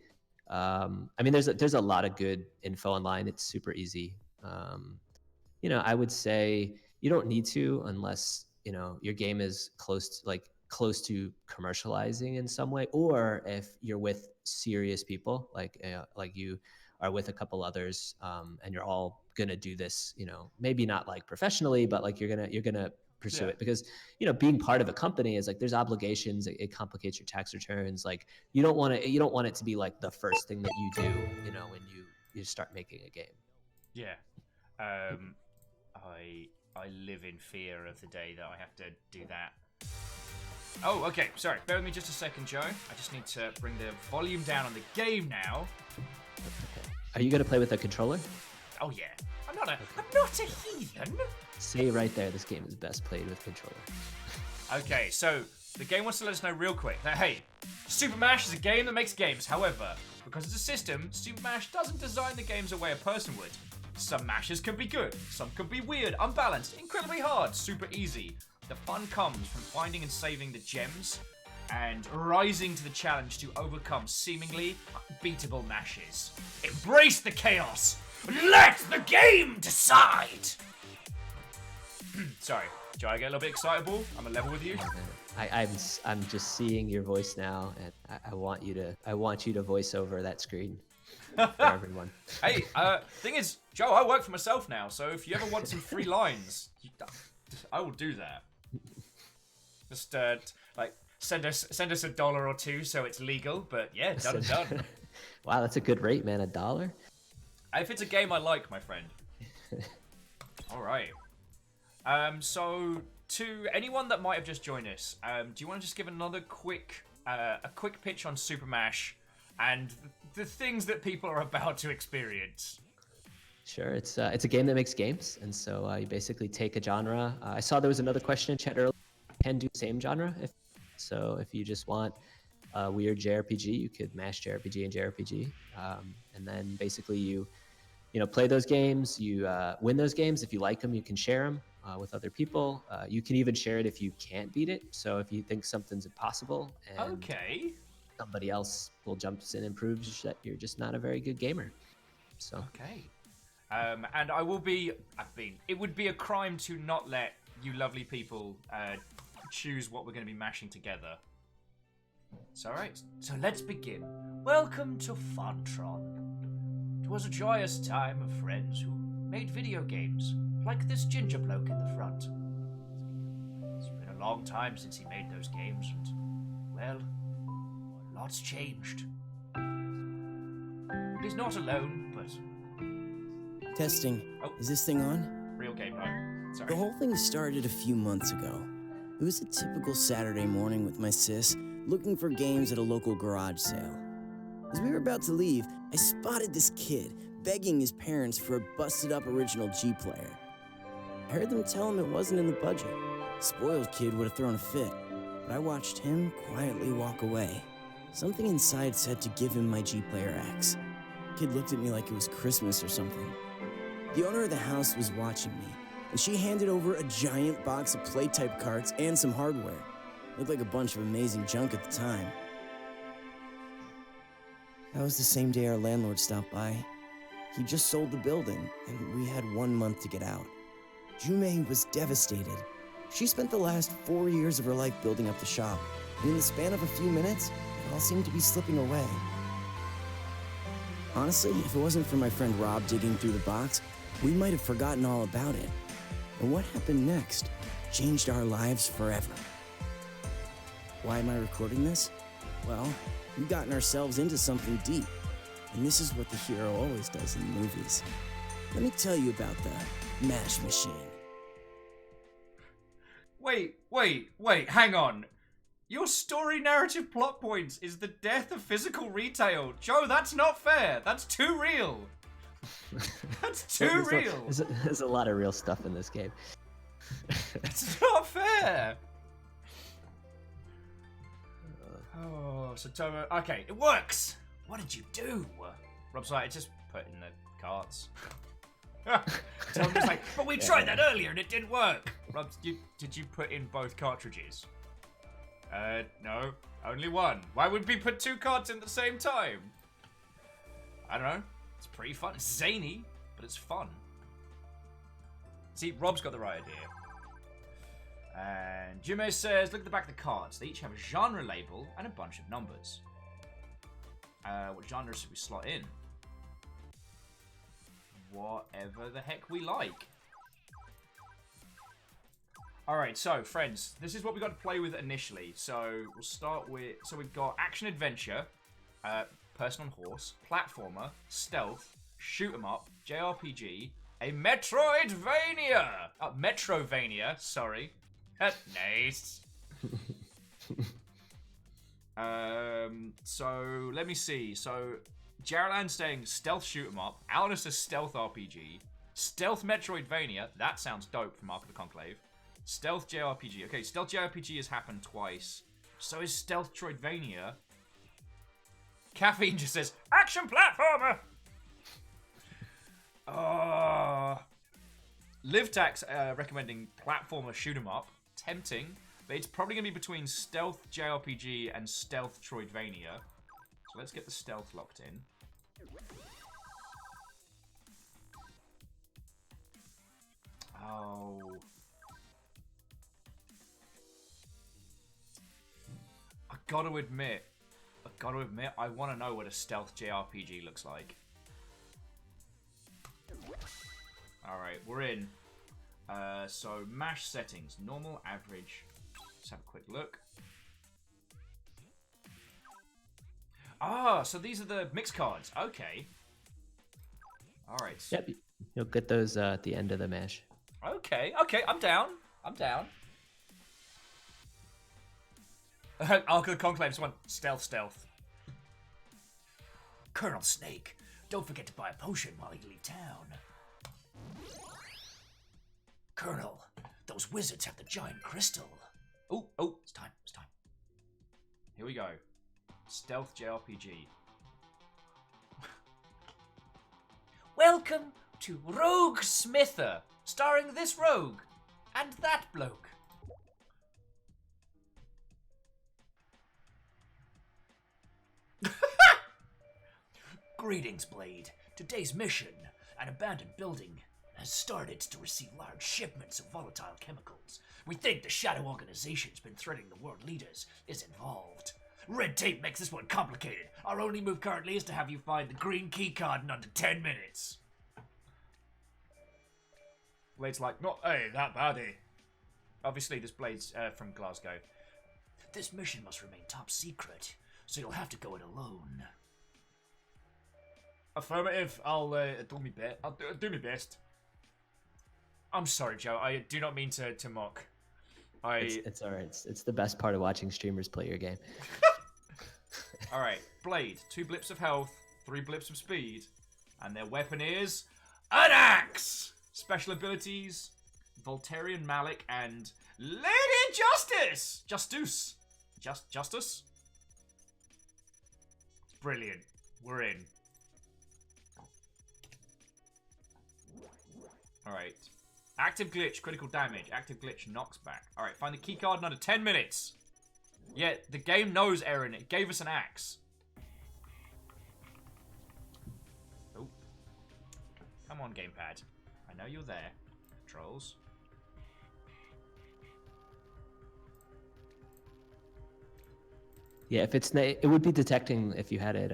I mean, there's a lot of good info online. It's super easy. I would say you don't need to unless, your game is close to, like, close to commercializing in some way, or if you're with serious people like you are with a couple others, and you're all gonna do this, maybe not like professionally, but like you're gonna pursue it, because being part of a company is like there's obligations. It complicates your tax returns. Like you don't want it to be like the first thing that you do, when you start making a game.
Yeah. I live in fear of the day that I have to do that. Oh, okay. Sorry. Bear with me just a second, Joe. I just need to bring the volume down on the game now.
Are you gonna play with a controller?
Oh yeah. I'm not a heathen.
Say right there, this game is best played with controller.
Okay, so the game wants to let us know real quick that, hey, SuperMash is a game that makes games. However, because it's a system, SuperMash doesn't design the games the way a person would. Some mashes can be good, some can be weird, unbalanced, incredibly hard, super easy. The fun comes from finding and saving the gems and rising to the challenge to overcome seemingly unbeatable mashes. Embrace the chaos! Let the game decide! Sorry, Joe, I get a little bit excitable. I'm a level with you.
I'm just seeing your voice now, and I want you to voice over that screen for everyone.
Hey, thing is, Joe, I work for myself now, so if you ever want some free lines, I will do that. Just send us $1 or $2 so it's legal. But yeah, done.
Wow, that's a good rate, man. $1.
If it's a game I like, my friend. All right. So to anyone that might have just joined us, do you want to just give another quick pitch on SuperMash and the things that people are about to experience?
Sure, it's a game that makes games, and so you basically take a genre. I saw there was another question in chat earlier. You can do the same genre if you just want a weird JRPG, you could mash JRPG and JRPG, and then basically you play those games, you win those games. If you like them, you can share them with other people. You can even share it if you can't beat it. So if you think something's impossible, and
Okay.
somebody else will jump in and proves that you're just not a very good gamer. So
Okay. And it would be a crime to not let you lovely people choose what we're going to be mashing together. So, alright, so let's begin. Welcome to Funtron. It was a joyous time of friends who made video games, like this ginger bloke in the front. It's been a long time since he made those games, and, well, lots changed. He's not alone, but...
Testing.
Oh.
Is this thing on?
Real game, no. Sorry.
The whole thing started a few months ago. It was a typical Saturday morning with my sis, looking for games at a local garage sale. As we were about to leave, I spotted this kid begging his parents for a busted-up original G player. I heard them tell him it wasn't in the budget. Spoiled kid would have thrown a fit, but I watched him quietly walk away. Something inside said to give him my G Player X. Kid looked at me like it was Christmas or something. The owner of the house was watching me, and she handed over a giant box of play-type carts and some hardware. Looked like a bunch of amazing junk at the time. That was the same day our landlord stopped by. He just sold the building, and we had 1 month to get out. Jume was devastated. She spent the last 4 years of her life building up the shop, and in the span of a few minutes, it all seemed to be slipping away. Honestly, if it wasn't for my friend Rob digging through the box, we might have forgotten all about it. And what happened next changed our lives forever. Why am I recording this? Well, we've gotten ourselves into something deep, and this is what the hero always does in the movies. Let me tell you about the MASH machine.
Wait, hang on. Your story narrative plot points is the death of physical retail. Joe, that's not fair. That's too real. That's too real.
There's a lot of real stuff in this game.
It's not fair. Oh, so Tomo... Okay, it works. What did you do? Rob's like, just put in the carts. Tomo's like, but we tried that earlier and it didn't work. Rob, did you put in both cartridges? No, only one. Why would we put 2 carts in at the same time? I don't know. It's pretty fun. It's zany, but it's fun. See, Rob's got the right idea. And Jimmy says, look at the back of the cards. They each have a genre label and a bunch of numbers. What genres should we slot in? Whatever the heck we like. Alright, so, friends, this is what we got to play with initially. So, we'll start with... So, we've got action-adventure, person on horse, platformer, stealth, shoot-'em-up, JRPG, a Metroidvania! Metrovania, sorry. Nice. So, let me see. So, Jaralan's saying stealth shoot-'em-up, Alanus says stealth RPG, stealth Metroidvania, that sounds dope from Mark of the Conclave. Stealth JRPG. Okay, Stealth JRPG has happened twice. So is Stealth Metroidvania. Caffeine just says, action platformer! Livtax recommending platformer shoot 'em up. Tempting. But it's probably going to be between Stealth JRPG and Stealth Metroidvania. So let's get the stealth locked in. Oh... I gotta admit, I want to know what a stealth JRPG looks like. Alright, we're in. So, MASH settings. Normal, average. Let's have a quick look. Ah, so these are the mix cards. Okay. Alright.
Yep, you'll get those at the end of the MASH.
Okay, I'm down. Ark of the Conclave just went stealth. Colonel Snake, don't forget to buy a potion while you leave town. Colonel, those wizards have the giant crystal. Oh, it's time. Here we go. Stealth JRPG. Welcome to Rogue Smither, starring this rogue and that bloke. Greetings, Blade. Today's mission, an abandoned building, has started to receive large shipments of volatile chemicals. We think the Shadow Organization's been threatening the world leaders is involved. Red tape makes this one complicated. Our only move currently is to have you find the green key card in under 10 minutes. Blade's like, not that baddie. Obviously, this Blade's from Glasgow. This mission must remain top secret, so you'll have to go it alone. Affirmative. I'll do my best. I'll do my best. I'm sorry, Joe. I do not mean to mock.
It's alright. It's the best part of watching streamers play your game.
Alright, Blade. 2 blips of health, 3 blips of speed, and their weapon is an axe! Special abilities, Voltarian Malik and Lady Justice! Justice? Brilliant. We're in. Alright. Active glitch, critical damage. Active glitch knocks back. Alright, find the keycard in under 10 minutes. Yeah, the game knows, Aaron. It gave us an axe. Oh. Come on, gamepad. I know you're there. Trolls.
Yeah, if it's it would be detecting if you had it.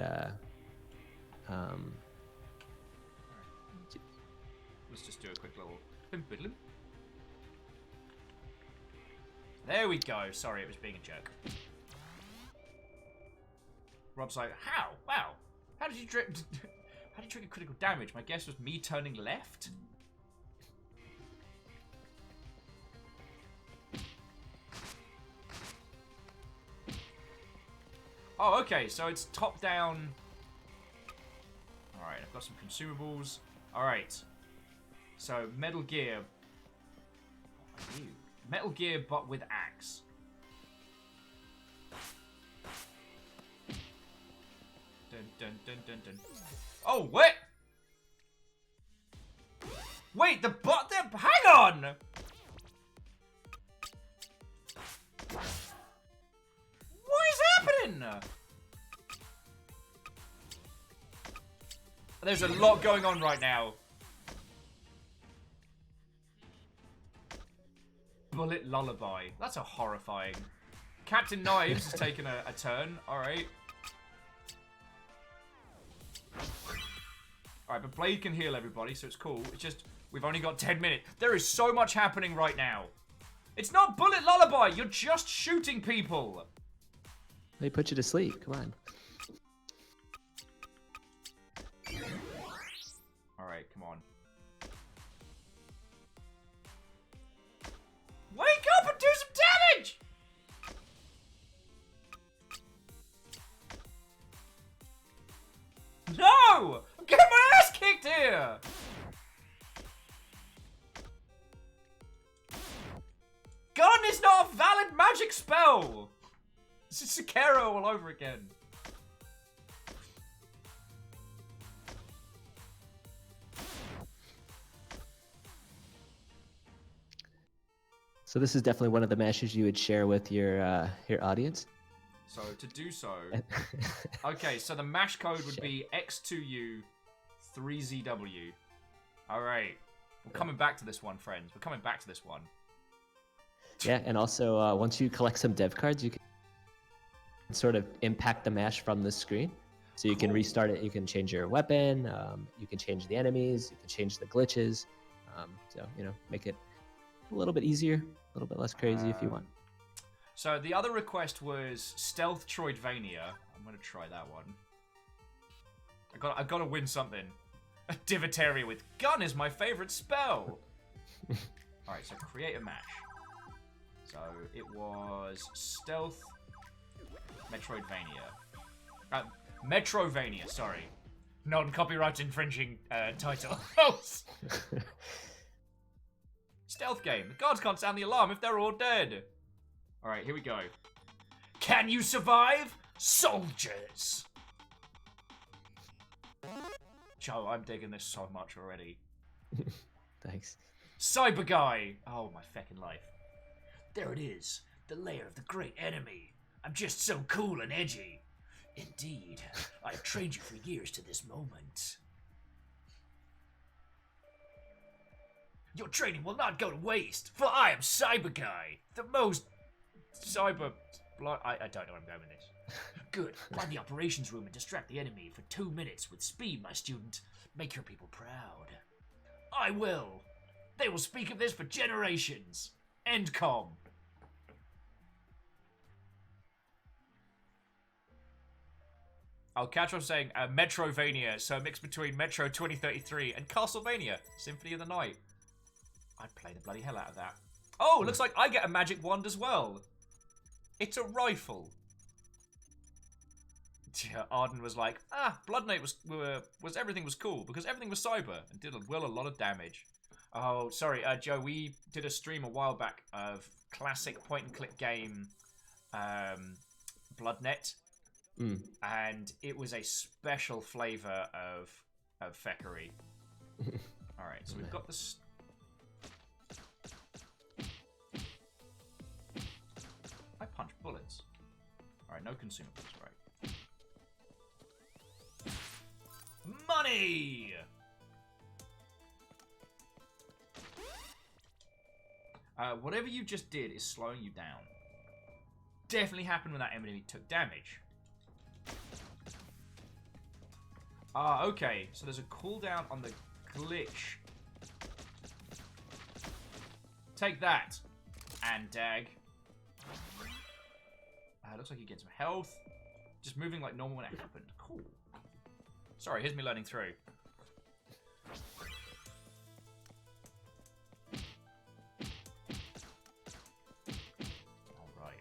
Let's just do a quick little. There we go. Sorry, it was being a jerk. Rob's like, how? Wow. How did you trigger critical damage? My guess was me turning left. Oh, okay. So it's top down. All right, I've got some consumables. All right. So Metal Gear. Metal Gear, but with axe. Dun. Oh, what? Wait, the bot there? Hang on! What is happening? There's a lot going on right now. Bullet Lullaby. That's a horrifying. Captain Knives has taken a turn. Alright. Alright, but Blade can heal everybody, so it's cool. It's just, we've only got 10 minutes. There is so much happening right now. It's not Bullet Lullaby. You're just shooting people.
They put you to sleep. Come on.
Alright, come on. Wake up and do some damage! No! I'm getting my ass kicked here! Gun is not a valid magic spell! This is Sekiro all over again.
So this is definitely one of the mashes you would share with your audience.
So to do so, okay. So the mash code would be X2U3ZW. All right, we're coming back to this one, friends. We're coming back to this one.
Yeah, and also once you collect some dev cards, you can sort of impact the mash from the screen. So you can restart it. You can change your weapon. You can change the enemies. You can change the glitches. So you know, make it a little bit easier, a little bit less crazy if you want.
So the other request was Stealth Troidvania. I'm gonna try that one. I gotta win something. A Divitaria with gun is my favorite spell. Alright, so create a mash. So it was Stealth Metroidvania. Metrovania, sorry. Non-copyright infringing title. Stealth game. The guards can't sound the alarm if they're all dead. Alright, here we go. Can you survive? Soldiers! Joe, I'm digging this so much already.
Thanks.
Cyber Guy! Oh, my feckin' life. There it is. The lair of the great enemy. I'm just so cool and edgy. Indeed. I've trained you for years to this moment. Your training will not go to waste, for I am Cyber Guy, the most cyber... I don't know where I'm going with this. Good. Find the operations room and distract the enemy for 2 minutes with speed, my student. Make your people proud. I will. They will speak of this for generations. End com. Oh, catch what I'm saying. Metrovania, so a mix between Metro 2033 and Castlevania, Symphony of the Night. I'd play the bloody hell out of that. Oh, looks like I get a magic wand as well. It's a rifle. Yeah, Arden was like, Blood Knight was everything was cool because everything was cyber and did a lot of damage. Oh, sorry, Joe, we did a stream a while back of classic point-and-click game, Bloodnet, and it was a special flavor of feckery. All right, so we've got this. I punch bullets. All right, no consumables, right? Money! Whatever you just did is slowing you down. Definitely happened when that enemy took damage. Okay. So there's a cooldown on the glitch. Take that. And dag. Looks like you get some health. Just moving like normal when it happened. Cool. Sorry, here's me learning through. Alright.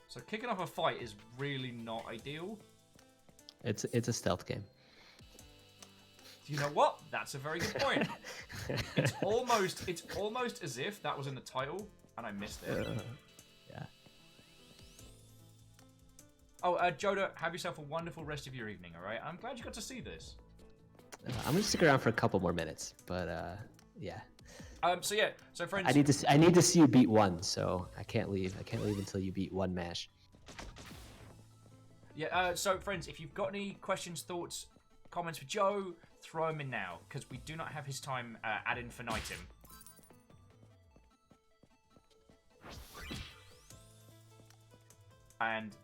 So kicking off a fight is really not ideal.
It's a stealth game.
You know what? That's a very good point. It's almost as if that was in the title and I missed it.
Yeah.
Oh, Joda, have yourself a wonderful rest of your evening, alright? I'm glad you got to see this.
I'm gonna stick around for a couple more minutes, but yeah.
So friends,
I need to see you beat one, so I can't leave. I can't leave until you beat one mash.
Yeah, so friends, if you've got any questions, thoughts, comments for Joe, throw him in now, because we do not have his time ad infinitum. And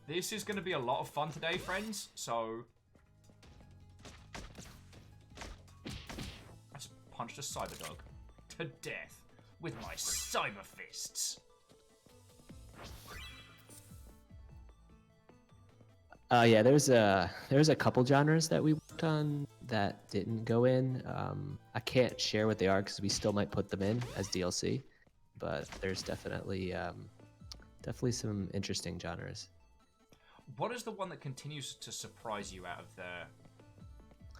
this is going to be a lot of fun today, friends, so... I just punched a cyberdog to death with my cyber fists.
Yeah, there's a couple genres that we worked on that didn't go in. I can't share what they are because we still might put them in as DLC, but there's definitely some interesting genres.
What is the one that continues to surprise you out of the...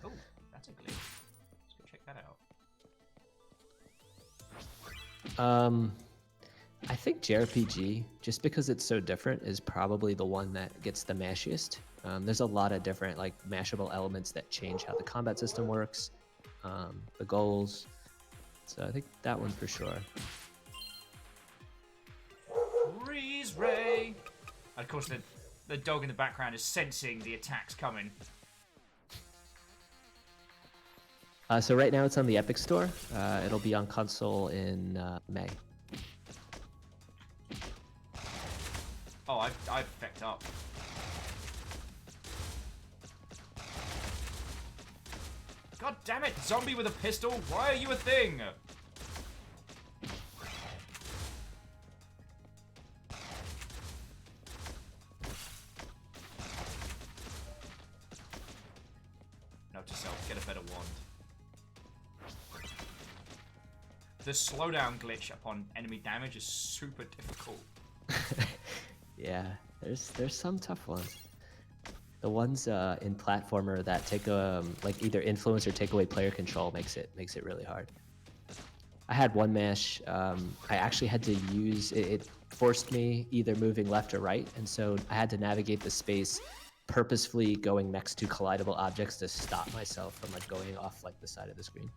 Oh, that's a glitch. Let's go check that out.
I think JRPG, just because it's so different, is probably the one that gets the mashiest. There's a lot of different like mashable elements that change how the combat system works, the goals. So I think that one for sure.
Freeze Ray! And of course, the dog in the background is sensing the attacks coming.
So right now it's on the Epic Store. It'll be on console in May.
Oh, I've fecked up. God damn it! Zombie with a pistol! Why are you a thing? Note to self, get a better wand. The slowdown glitch upon enemy damage is super difficult.
Yeah, there's some tough ones. The ones in platformer that take like either influence or take away player control makes it really hard. I had one mash. I actually had to use it. It forced me either moving left or right, and so I had to navigate the space, purposefully going next to collidable objects to stop myself from like going off like the side of the screen.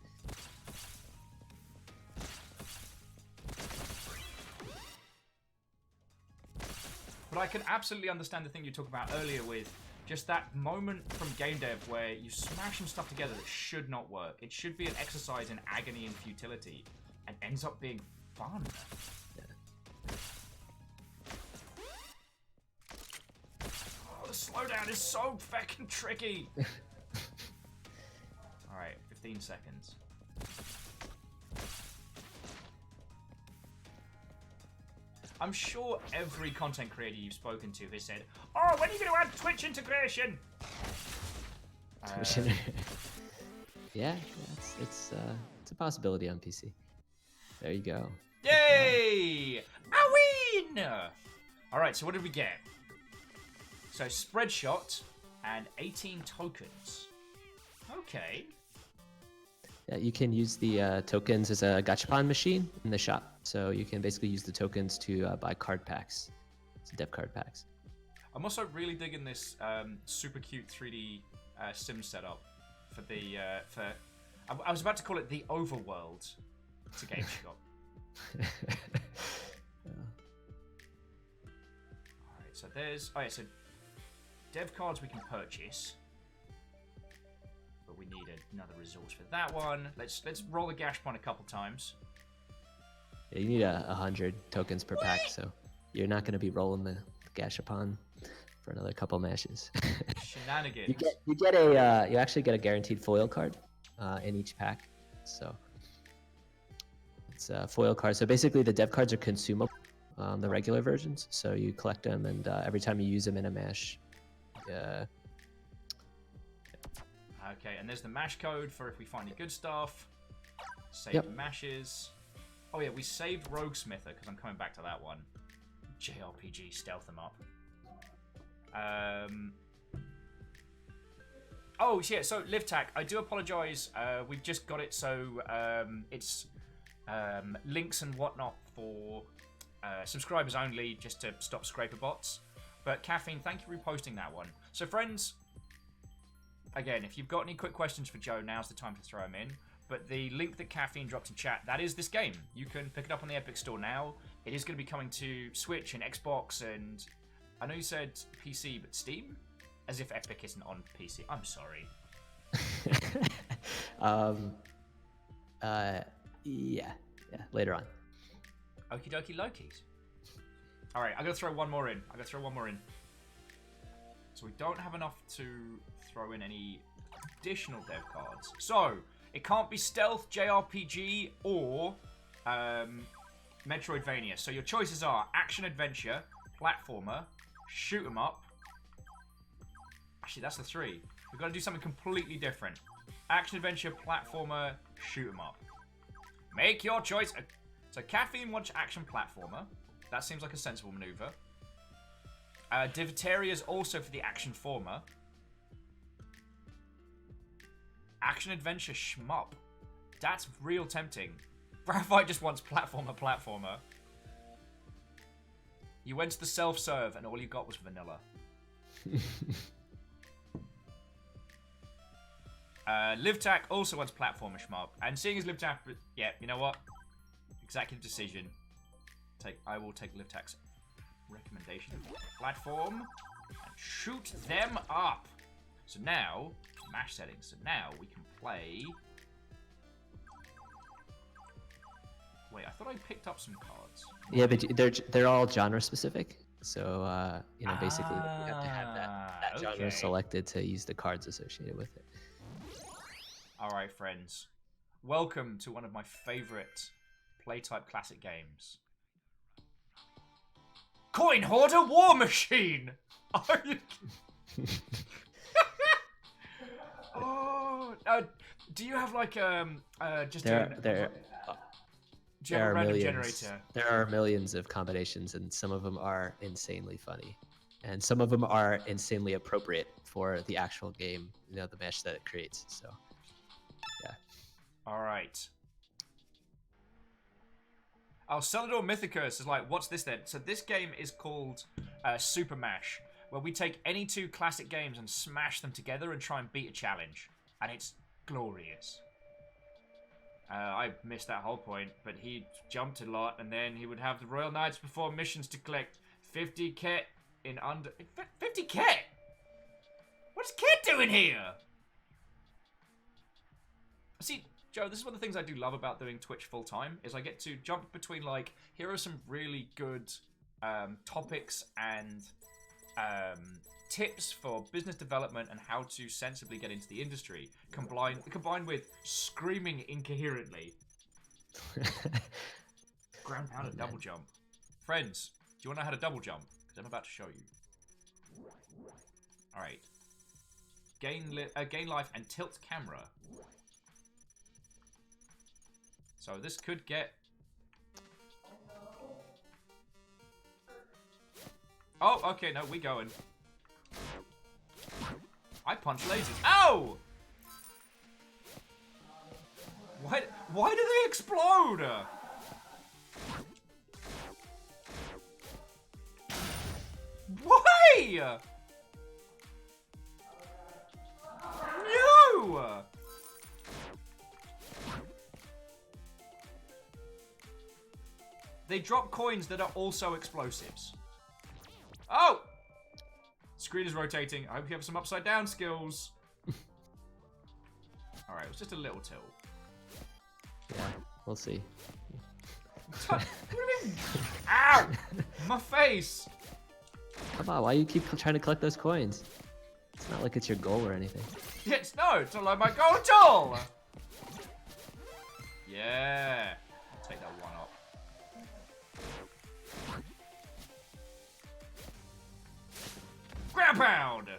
But I can absolutely understand the thing you talked about earlier with just that moment from game dev where you smash some stuff together that should not work. It should be an exercise in agony and futility, and ends up being fun.
Yeah.
Oh, the slowdown is so fucking tricky. Alright, 15 seconds. I'm sure every content creator you've spoken to has said, "Oh, when are you going to add Twitch integration?"
Yeah, it's a possibility on PC. There you go.
Yay! A win! Alright, so what did we get? So, spread shot and 18 tokens. Okay.
Yeah, you can use the tokens as a gachapon machine in the shop. So you can basically use the tokens to buy card packs. It's dev card packs.
I'm also really digging this super cute 3D sim setup for the I was about to call it the overworld to game shop. Alright, so there's so dev cards we can purchase. But we need another resource for that one. Let's roll the gashpon a couple times.
Yeah, you need 100 tokens per pack, so you're not going to be rolling the gashapon for another couple mashes.
Shenanigans.
You actually get a guaranteed foil card in each pack. So it's a foil card. So basically the dev cards are consumable, the regular versions. So you collect them, and every time you use them in a mash.
Okay, and there's the mash code for if we find any good stuff. Save mashes. Oh yeah, we saved Roguesmither because I'm coming back to that one. JRPG, stealth them up. Oh yeah, so LiveTac, I do apologise. We've just got it so it's links and whatnot for subscribers only, just to stop scraper bots. But Caffeine, thank you for reposting that one. So friends, again, if you've got any quick questions for Joe, now's the time to throw them in. But the link that Caffeine dropped in chat, that is this game. You can pick it up on the Epic Store now. It is going to be coming to Switch and Xbox, and I know you said PC, but Steam? As if Epic isn't on PC. I'm sorry.
Yeah, later on.
Okie dokie Lokis. All right, I'm gonna throw one more in. So we don't have enough to throw in any additional dev cards. So it can't be stealth, JRPG, or Metroidvania. So your choices are action adventure, platformer, shoot 'em up. Actually, that's the three. We've got to do something completely different. Action adventure, platformer, shoot 'em up. Make your choice. So Caffeine wants action platformer. That seems like a sensible maneuver. Diviteria is also for the action former. Action adventure shmup. That's real tempting. Graphite just wants platformer. You went to the self-serve and all you got was vanilla. LiveTac also wants platformer shmup. And seeing as LiveTac, yeah, you know what? Executive decision. I will take LiveTac's recommendation. Platform and shoot them up. So now, mash settings. So now we can play. Wait, I thought I picked up some cards.
Yeah, but they're all genre specific. So you know, basically you have to have that genre selected to use the cards associated with it.
All right, friends. Welcome to one of my favorite play-type classic games. Coin Hoarder War Machine! Are you... Oh, do you have like just
there are
random
millions.
generator?
There are millions of combinations, and some of them are insanely funny, and some of them are insanely appropriate for the actual game. You know, the mesh that it creates. So, yeah.
All right. Oh, Celador Mythicus is like, what's this then? So this game is called SuperMash, where we take any two classic games and smash them together and try and beat a challenge. And it's glorious. I missed that whole point, but he jumped a lot, and then he would have the Royal Knights perform missions to collect 50 kit in under... 50 kit? What's kit doing here? See... Joe, this is one of the things I do love about doing Twitch full-time, is I get to jump between, like, here are some really good topics and tips for business development and how to sensibly get into the industry, combined with screaming incoherently. Ground pound and double jump. Friends, do you want to know how to double jump? Because I'm about to show you. Alright. Gain life and tilt camera. So this could get... Oh, okay, no, we going. I punch lasers. Ow! Why do they explode? Why? No! They drop coins that are also explosives. Oh! Screen is rotating. I hope you have some upside down skills. Alright, it was just a little tilt.
Yeah, we'll see.
What do you mean? Ow! My face!
Come on, why you keep trying to collect those coins? It's not like it's your goal or anything.
Yeah, it's not like my goal at all! Yeah. I'll take that one up. Ground pound!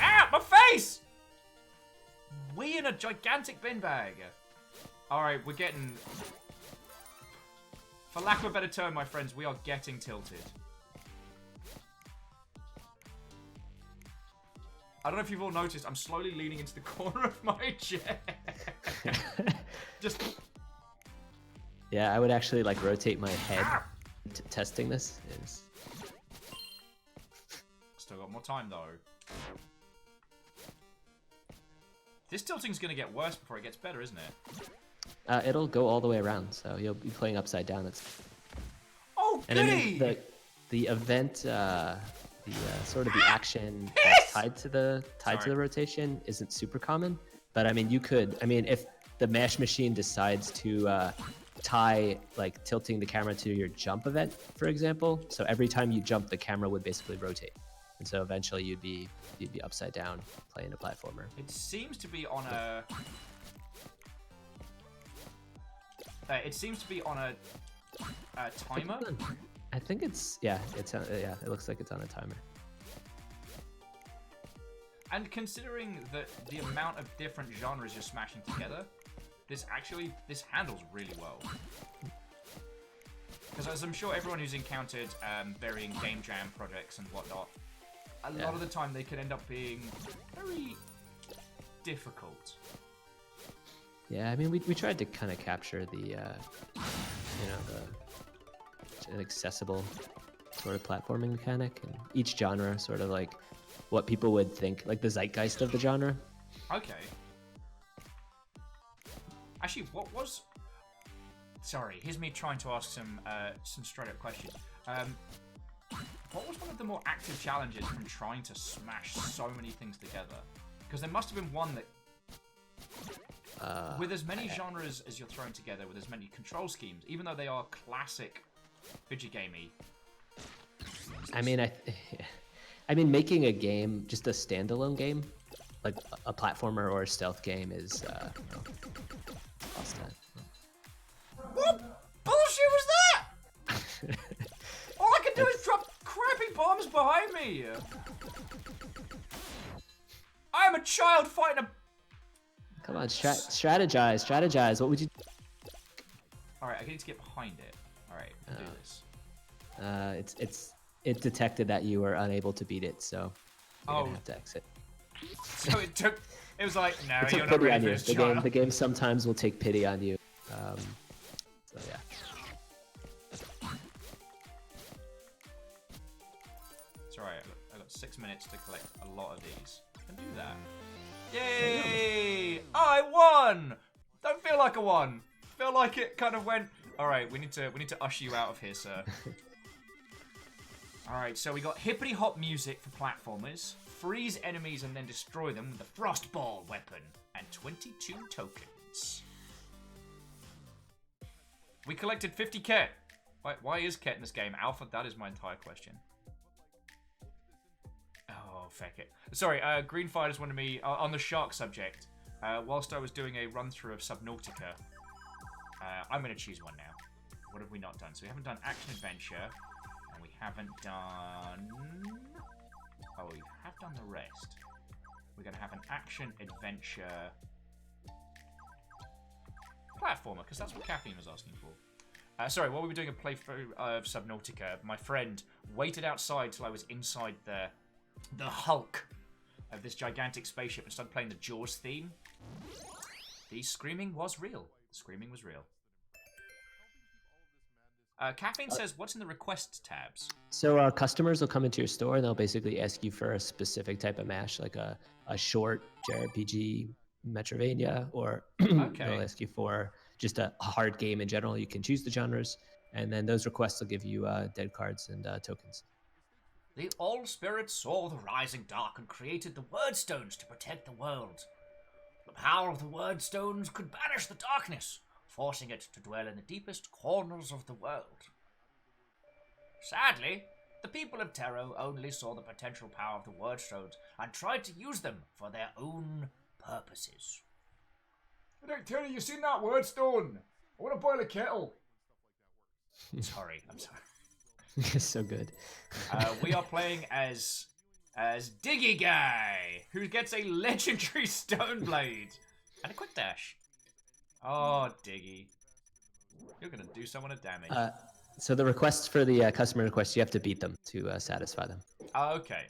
Ow! My face! We in a gigantic bin bag. Alright, we're getting... For lack of a better term, my friends, we are getting tilted. I don't know if you've all noticed, I'm slowly leaning into the corner of my chair. Just...
Yeah, I would actually like rotate my head testing this.
Still got more time though. This tilting's gonna get worse before it gets better, isn't it?
It'll go all the way around, so you'll be playing upside down.
Oh,
and I
goody!
mean, the event sort of the action that's tied to the rotation isn't super common. But I mean, if the Mash machine decides to tie like tilting the camera to your jump event, for example, so every time you jump, the camera would basically rotate, and so eventually you'd be upside down playing a platformer.
It seems to be on a. It seems to be on a timer.
I think it looks like it's on a timer.
And considering that the amount of different genres you're smashing together, this handles really well. Because as I'm sure everyone who's encountered varying game jam projects and whatnot, a lot of the time they can end up being very difficult.
Yeah, I mean, we tried to kind of capture the an accessible sort of platforming mechanic, and each genre sort of like what people would think, like the zeitgeist of the genre.
Okay. Actually, what was... Sorry, here's me trying to ask some straight up questions. What was one of the more active challenges from trying to smash so many things together? Because there must have been one that... with as many genres as you're throwing together, with as many control schemes, even though they are classic video gamey.
I mean, making a game, just a standalone game, like a platformer or a stealth game, is lost that.
What bullshit was that? All I can do is drop crappy bombs behind me. I am a child fighting a...
Come on, strategize. What would you...
Alright, I need to get behind it. Alright, we'll do this.
It detected that you were unable to beat it, so you're gonna have to exit.
So it was like, no,
it took
you're not
pity
ready
on
for
you.
this,
The game sometimes will take pity on you. So yeah.
It's alright, I've got 6 minutes to collect a lot of these. I can do that. Yay! I won! Don't feel like I won. Feel like it kind of went... Alright, we need to usher you out of here, sir. Alright, so we got hippity hop music for platformers, freeze enemies and then destroy them with the frostball weapon, and 22 tokens. We collected 50 Ket. Why is Ket in this game? Alpha, that is my entire question. Oh, feck it. Sorry, Greenfire just wanted me, on the shark subject, whilst I was doing a run-through of Subnautica, I'm going to choose one now. What have we not done? So we haven't done action-adventure, and we haven't done... Oh, we have done the rest. We're going to have an action-adventure platformer, because that's what Caffeine was asking for. Sorry, while we were doing a playthrough of Subnautica, my friend waited outside till I was inside the hulk of this gigantic spaceship and started playing the Jaws theme. The screaming was real. The screaming was real. Caffeine says, what's in the requests tabs?
So customers will come into your store and they'll basically ask you for a specific type of mash, like a short JRPG Metrovania, or they'll ask you for just a hard game in general. You can choose the genres, and then those requests will give you dead cards and tokens.
The All-Spirit saw the rising dark and created the Word Stones to protect the world. The power of the Word Stones could banish the darkness, forcing it to dwell in the deepest corners of the world. Sadly, the people of Terro only saw the potential power of the Word Stones and tried to use them for their own purposes. I don't tell you, seen that Word Stone? I want to boil a kettle. Sorry, I'm sorry.
It's so good.
We are playing as Diggy Guy, who gets a legendary stone blade and a quick dash. Oh, Diggy, you're gonna do someone a damage.
So the requests for the customer requests, you have to beat them to satisfy them.
Okay.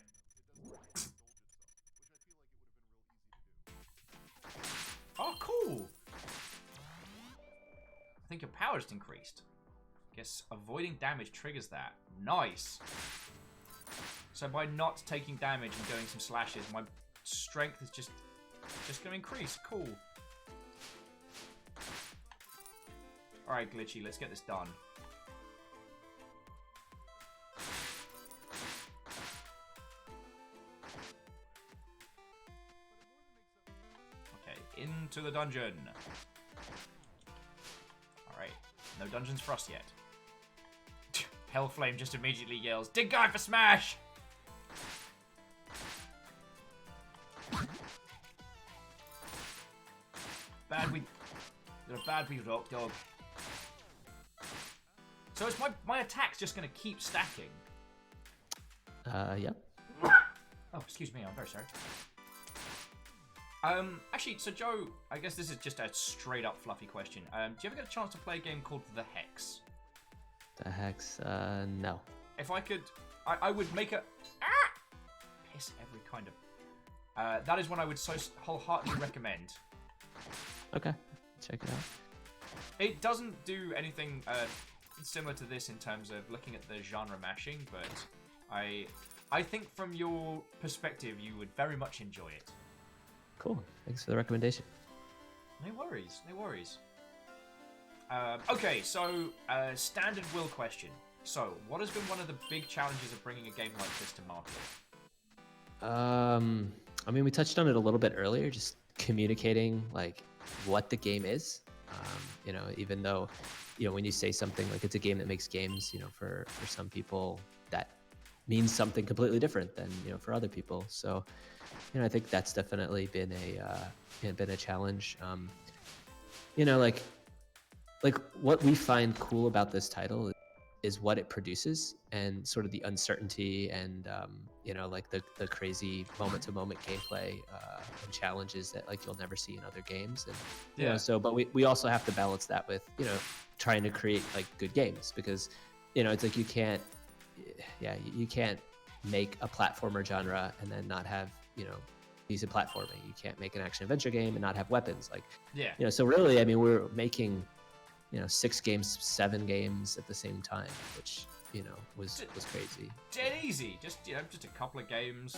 Oh, cool. I think your power's increased. Guess avoiding damage triggers that. Nice. So by not taking damage and doing some slashes, my strength is just going to increase. Cool. Alright, Glitchy, let's get this done. into the dungeon. Alright, no dungeons for us yet. Hellflame just immediately yells, "Dig guy for smash!" You're a bad wee rock dog. So is my attack's just gonna keep stacking?
Yeah.
Oh, excuse me, I'm very sorry. Actually, so Joe, I guess this is just a straight up fluffy question. Do you ever get a chance to play a game called The Hex?
The Hex, no.
If I could, I would make a piss every kind of. That is one I would so wholeheartedly recommend.
Okay, check it out.
It doesn't do anything similar to this in terms of looking at the genre mashing, but I think from your perspective, you would very much enjoy it.
Cool. Thanks for the recommendation.
No worries, no worries. Okay, so standard will question. So, what has been one of the big challenges of bringing a game like this to market?
I mean, we touched on it a little bit earlier, just communicating like what the game is. You know, even though, you know, when you say something like it's a game that makes games, you know, for some people that means something completely different than, you know, for other people. So, you know, I think that's definitely been a challenge. You know, like what we find cool about this title is what it produces and sort of the uncertainty and you know, like the crazy moment-to-moment gameplay and challenges that like you'll never see in other games. And you know, so but we also have to balance that with, you know, trying to create like good games, because, you know, it's like you can't make a platformer genre and then not have, you know, decent platforming. You can't make an action adventure game and not have weapons. Like, you know, so really, I mean, we're making, you know, 6 games, 7 games at the same time, which, you know, was crazy.
Dead easy. Just, you know, just a couple of games.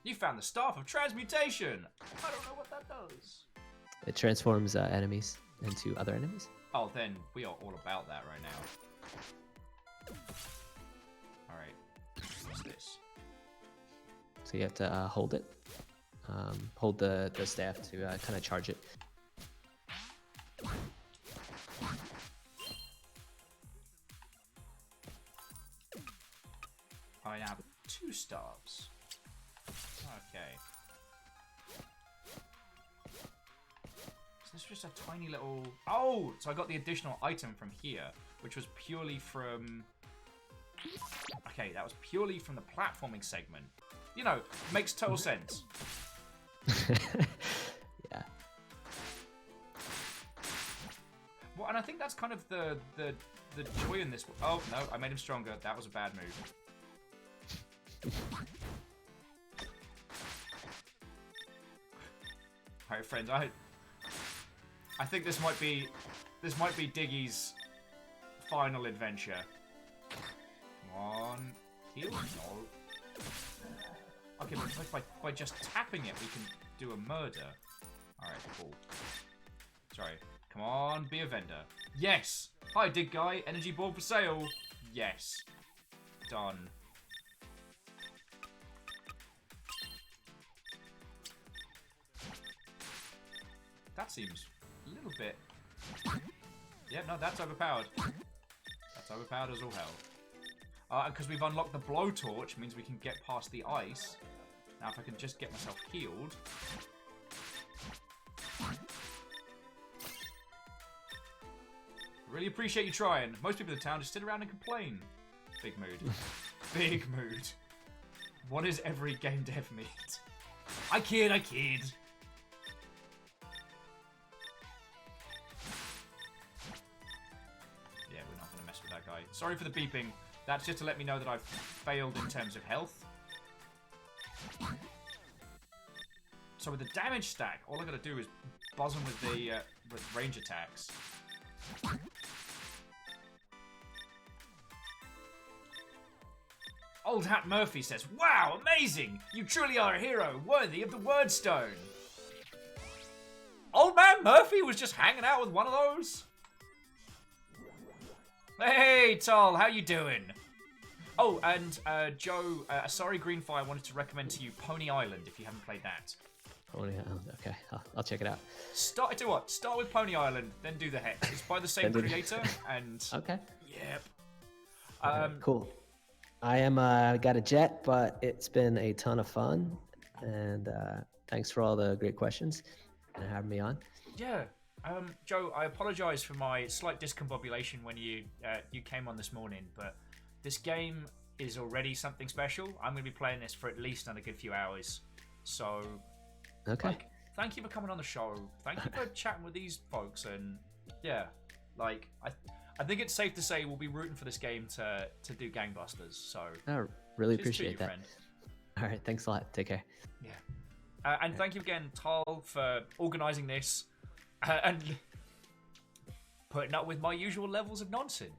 You found the staff of transmutation. I don't know what that does.
It transforms enemies into other enemies.
Oh, then we are all about that right now. All right. What's this?
So you have to hold it. Hold the staff to kind of charge it.
I have 2 stars. Okay. So this was just a tiny little... Oh! So I got the additional item from here, which was purely from... Okay, that was purely from the platforming segment. You know, makes total sense.
Yeah.
Well, and I think that's kind of the joy in this. Oh no, I made him stronger. That was a bad move. Alright, friends. I think this might be Diggy's final adventure. Come on, heal. No. Okay, but by just tapping it, we can do a murder. Alright, cool. Sorry. Come on, be a vendor. Yes! Hi, Dig Guy. Energy board for sale. Yes. Done. That seems a little bit... Yeah, no, that's overpowered. That's overpowered as all hell. Because we've unlocked the blowtorch, means we can get past the ice. Now, if I can just get myself healed... Really appreciate you trying. Most people in town just sit around and complain. Big mood. Big mood. What does every game dev need? I kid. Yeah, we're not going to mess with that guy. Sorry for the beeping. That's just to let me know that I've failed in terms of health. So with the damage stack, all I got to do is buzz him with the with range attacks. Old Hat Murphy says, "Wow, amazing! You truly are a hero, worthy of the Word Stone." Old Man Murphy was just hanging out with one of those? Hey, Tol, how you doing? Oh, and Joe, sorry Greenfire wanted to recommend to you Pony Island if you haven't played that.
Pony Island. Okay, I'll check it out.
Start with Pony Island, then do the Hex. It's by the same creator, and
Okay.
yep.
Alright, cool. I am got a jet, but it's been a ton of fun, and thanks for all the great questions and having me on.
Yeah. Joe, I apologize for my slight discombobulation when you came on this morning, but this game is already something special. I'm going to be playing this for at least another good few hours. So,
Okay.
Thank you for coming on the show. Thank you for chatting with these folks, and yeah, I think it's safe to say we'll be rooting for this game to do gangbusters. So,
I really
cheers to you,
appreciate that.
friend.
All right, thanks a lot. Take care.
Yeah, and thank you again, Tal, for organising this and putting up with my usual levels of nonsense.